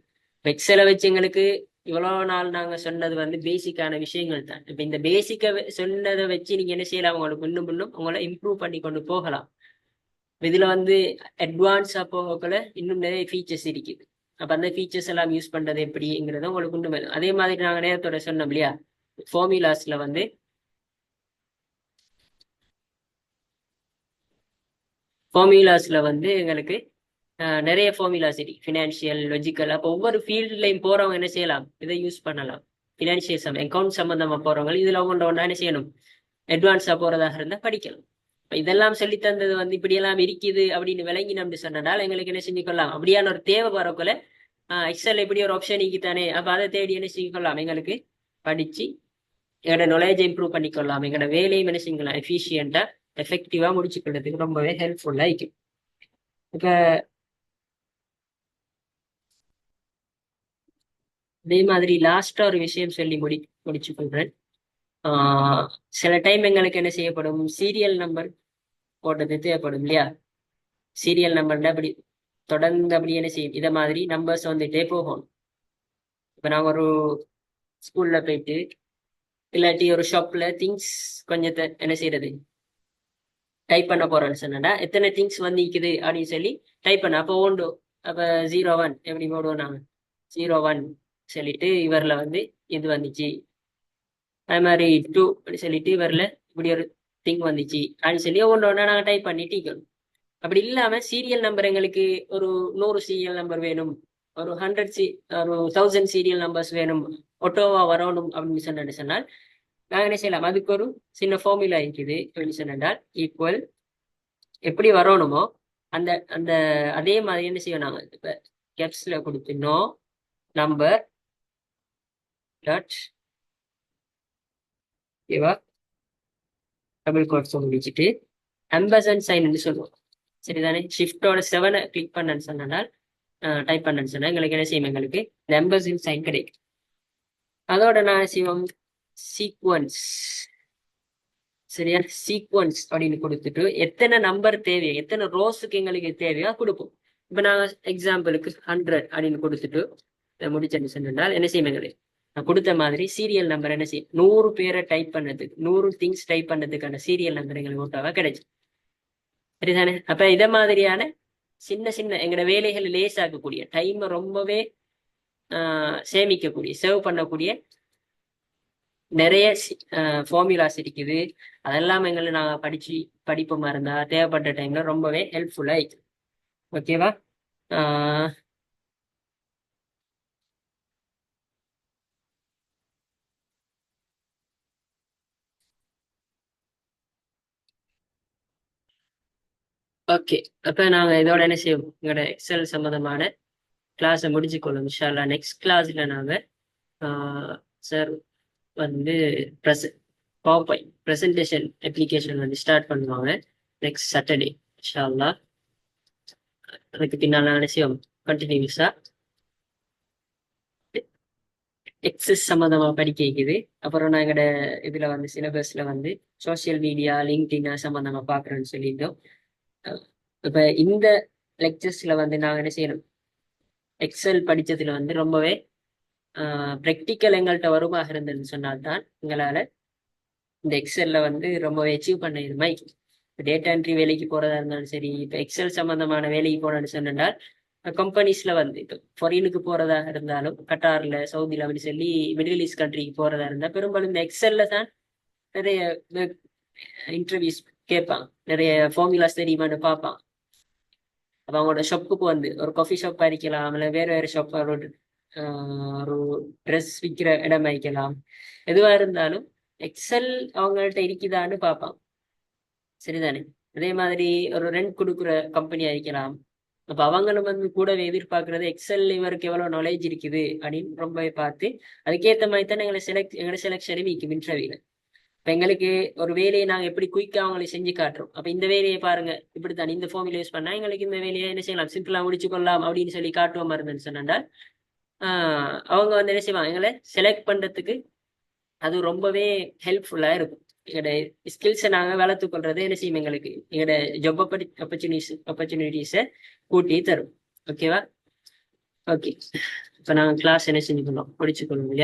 எக்ஸலை வச்சு எங்களுக்கு இவ்வளவு நாள் நாங்க சொன்னது வந்து பேசிக்கான விஷயங்கள் தான். இப்ப இந்த பேசிக்க சொன்னதை வச்சு நீங்க என்ன செய்யலாம், உங்களுக்கு இன்னும் உங்களை இம்ப்ரூவ் பண்ணி கொண்டு போகலாம். இதுல வந்து அட்வான்ஸா போகக்குள்ள இன்னும் நிறைய ஃபீச்சர்ஸ் இருக்குது. அப்ப அந்த ஃபீச்சர்ஸ் எல்லாம் யூஸ் பண்றது எப்படிங்கிறத உங்களுக்கு உண்டு மேலும். அதே மாதிரி நாங்க நேரத்தோட சொன்னோம் இல்லையா, ஃபார்முலாஸ்ல வந்து எங்களுக்கு நிறைய ஃபார்முலாஸ் இருக்கு, ஃபினான்ஷியல், லாஜிக்கல். அப்போ ஒவ்வொரு ஃபீல்ட்லையும் போறவங்க என்ன செய்யலாம், இதை யூஸ் பண்ணலாம். ஃபினான்ஷியல் அக்கௌண்ட் சம்பந்தமா போறவங்க இதுல ஒன்றா என்ன செய்யணும், அட்வான்ஸா போறதாக இருந்தா படிக்கலாம். இதெல்லாம் சொல்லி தந்தது வந்து இப்படி எல்லாம் இருக்குது அப்படின்னு விளங்கினோம்னு சொன்னதால் எங்களுக்கு என்ன செஞ்சுக்கொள்ளலாம், அப்படியான ஒரு தேவை வரக்குள்ள எக்ஸல் இப்படி ஒரு ஆப்ஷன் தானே, அப்ப அதை தேடி என்ன செஞ்சுக்கொள்ளலாம், எங்களுக்கு படிச்சு எங்களோட நாலேஜ் இம்ப்ரூவ் பண்ணிக்கொள்ளலாம். எங்களோட வேலையும் என்ன செஞ்சுக்கலாம், எஃபிஷியண்டா எஃபெக்டிவா முடிச்சுக்கொள்றதுக்கு ரொம்பவே ஹெல்ப்ஃபுல்லா இருக்கும். இப்ப அதே மாதிரி லாஸ்டா ஒரு விஷயம் சொல்லி முடிச்சு கொள்றேன். சில டைம் எங்களுக்கு என்ன செய்யப்படும், சீரியல் நம்பர் போட்டது தேவைப்படும் இல்லையா. சீரியல் நம்பர்ல அப்படி தொடர்ந்து அப்படி என்ன செய்யும், இதை மாதிரி நம்பர்ஸ் வந்துட்டே போகும். இப்ப நாங்க ஒரு ஸ்கூல்ல போயிட்டு இல்லாட்டி ஒரு ஷாப்ல திங்ஸ் கொஞ்சத்தை என்ன செய்யறது, டைப் பண்ண போறோம்னு சொன்னா எத்தனை திங்ஸ் வந்துக்குது அப்படின்னு சொல்லி டைப் பண்ண. அப்போ ஓண்டு அப்ப 01 எப்படி போடுவோம், நாங்க 01 சொல்லிட்டு இவர்ல வந்து இது வந்துச்சு, அது மாதிரி 2 அப்படி சொல்லிட்டு வரல இப்படி ஒரு திங் வந்துச்சு அப்படின்னு சொல்லி ஒன்றொன்னா நாங்கள் டைப் பண்ணிட்டு அப்படி இல்லாம சீரியல் நம்பர் எங்களுக்கு ஒரு 100 சீரியல் நம்பர் வேணும், ஒரு 1000 சீரியல் நம்பர்ஸ் வேணும், ஒட்டோவா வரணும் அப்படின்னு சொன்னால் நாங்கள் என்ன செய்யலாம், அதுக்கு ஒரு சின்ன ஃபார்முலா இருக்குது. அப்படின்னு சொன்னால் ஈக்குவல் எப்படி வரணுமோ அந்த அந்த அதே மாதிரி என்ன செய்வோம் நாங்கள் இப்ப கேப்ஸ்ல கொடுத்து நோ நம்பர் டாட் ஓகேவா டபுள் கோட்ஸ் முடிச்சுட்டு அம்பசன் சைன் சொல்லுவோம். சரிதானே? ஷிஃப்டோட 7 கிளிக் பண்ணன்னு சொன்னால் டைப் பண்ணன்னு சொன்னா எங்களுக்கு என்ன செய்யும், எங்களுக்கு இந்த அம்பசன் சைன் கிடைக்கும். அதோட நான் செய்வோம் சீக்வன்ஸ். சரியா? சீக்வன்ஸ் அப்படின்னு கொடுத்துட்டு எத்தனை நம்பர் தேவையோ எத்தனை ரோஸுக்கு எங்களுக்கு தேவையோ கொடுப்போம். இப்ப நான் எக்ஸாம்பிளுக்கு 100 அப்படின்னு கொடுத்துட்டு முடிச்சேன்னு சொன்னால் என்ன செய்யும், எங்களுக்கு நான் கொடுத்த மாதிரி சீரியல் நம்பர் என்ன செய்யும், 100 பேரை டைப் பண்ணதுக்கு 100 திங்ஸ் டைப் பண்ணதுக்கான சீரியல் நம்பர் எங்களுக்கு ஓட்டாவா கிடைக்கும். சரிதானே? அப்ப இத மாதிரியான சின்ன சின்ன எங்களோட வேலைகளை லேஸ் ஆக்கக்கூடிய டைமை ரொம்பவே சேமிக்கக்கூடிய சேவ் பண்ணக்கூடிய நிறைய ஃபார்முலாஸ் இருக்குது. அதெல்லாம் எங்களை நாங்கள் படிப்போமா இருந்தா தேவைப்பட்ட டைம்ல ரொம்பவே ஹெல்ப்ஃபுல்லா இருக்கு. ஓகேவா? ஓகே, அப்ப நாங்க இதோட என்ன செய்வோம், எங்களோட எக்ஸல் சம்பந்தமான கிளாஸை முடிச்சுக்கொள்ளும். இன்ஷா அல்லாஹ் நெக்ஸ்ட் கிளாஸ்ல நாங்க சார் வந்து ப்ரெசன்டேஷன் அப்ளிகேஷன் வந்து ஸ்டார்ட் பண்ணுவாங்க நெக்ஸ்ட் சாட்டர்டே இன்ஷா அல்லாஹ். அதுக்கு பின்னால் என்ன செய்வோம், கண்டினியூஸா எக்ஸஸ் சம்மந்தமா படிக்க வைக்குது. அப்புறம் நான் எங்களோட இதுல வந்து சிலபஸ்ல வந்து சோசியல் மீடியா லிங்க்டின் சம்மந்தமா பாக்குறேன்னு சொல்லியிருந்தோம். இப்ப இந்த லெக்சர்ஸ்ல வந்து நாங்க என்ன செய்யணும், எக்ஸல் படிச்சதுல வந்து ரொம்பவே ப்ராக்டிக்கல் எங்கள்கிட்ட வருமாக இருந்ததுன்னு சொன்னால்தான் எங்களால இந்த எக்ஸல்ல வந்து ரொம்பவே அச்சீவ் பண்ண இது மாதிரி டேட்டா என்ட்ரி வேலைக்கு போறதா இருந்தாலும் சரி, இப்ப எக்ஸல் சம்பந்தமான வேலைக்கு போனோம்னு சொன்னால் கம்பெனிஸ்ல வந்து இப்போ ஃபாரினுக்கு போறதா இருந்தாலும் கட்டார்ல சவுதியில அப்படி சொல்லி மிடில் ஈஸ்ட் கண்ட்ரிக்கு போறதா இருந்தா பெரும்பாலும் இந்த எக்ஸல்ல தான் நிறைய இன்டர்வியூஸ் கேட்பான், நிறைய ஃபார்முலாஸ் தெரியுமான்னு பார்ப்பான். அப்ப அவங்களோட ஷாப்புக்கு வந்து ஒரு காஃபி ஷாப் ஆയിരിக்கலாம், இல்லை வேற வேற ஷாப், ஒரு ட்ரெஸ் விற்கிற இடம் ஆയിരിக்கலாம், எதுவா இருந்தாலும் எக்ஸல் அவங்கள்ட்ட இருக்குதான்னு பார்ப்பான். சரிதானே? அதே மாதிரி ஒரு ரெண்ட் கொடுக்குற கம்பெனி ஆയിരിக்கலாம். அப்ப அவங்களும் வந்து கூடவே எதிர்பார்க்கறது எக்ஸல் இவருக்கு எவ்வளவு நாலேஜ் இருக்குது அப்படின்னு ரொம்பவே பார்த்து அதுக்கேற்ற மாதிரி தான் எங்களை செலக்ஷனே வைக்கும் இன்டர்வியூல. இப்ப எங்களுக்கு ஒரு வேலையை நாங்க எப்படி குயிக்கா அவங்களை செஞ்சு காட்டுறோம். அப்ப இந்த வேலையை பாருங்க இப்படித்தான் இந்த ஃபார்முலா யூஸ் பண்ணா எங்களுக்கு இந்த வேலையை என்ன செய்யலாம், சிம்பிளா முடிச்சு கொள்ளலாம் அப்படின்னு சொல்லி காட்டுவோம் இருந்துன்னு சொன்னால் அவங்க வந்து என்ன செய்வாங்க, எங்களை செலக்ட் பண்றதுக்கு அது ரொம்பவே ஹெல்ப்ஃபுல்லா இருக்கும். எங்களோட ஸ்கில்ஸை நாங்க வளர்த்து கொள்றது என்ன செய்யும், எங்களுக்கு எங்களோட ஜாப் ஆப்பர்ச்சுனிட்டிஸை கூட்டி தரும். ஓகேவா? ஓகே, இப்ப நாங்க கிளாஸ் என்ன செஞ்சுக்கணும், படிச்சுக்கணும் இல்லையா?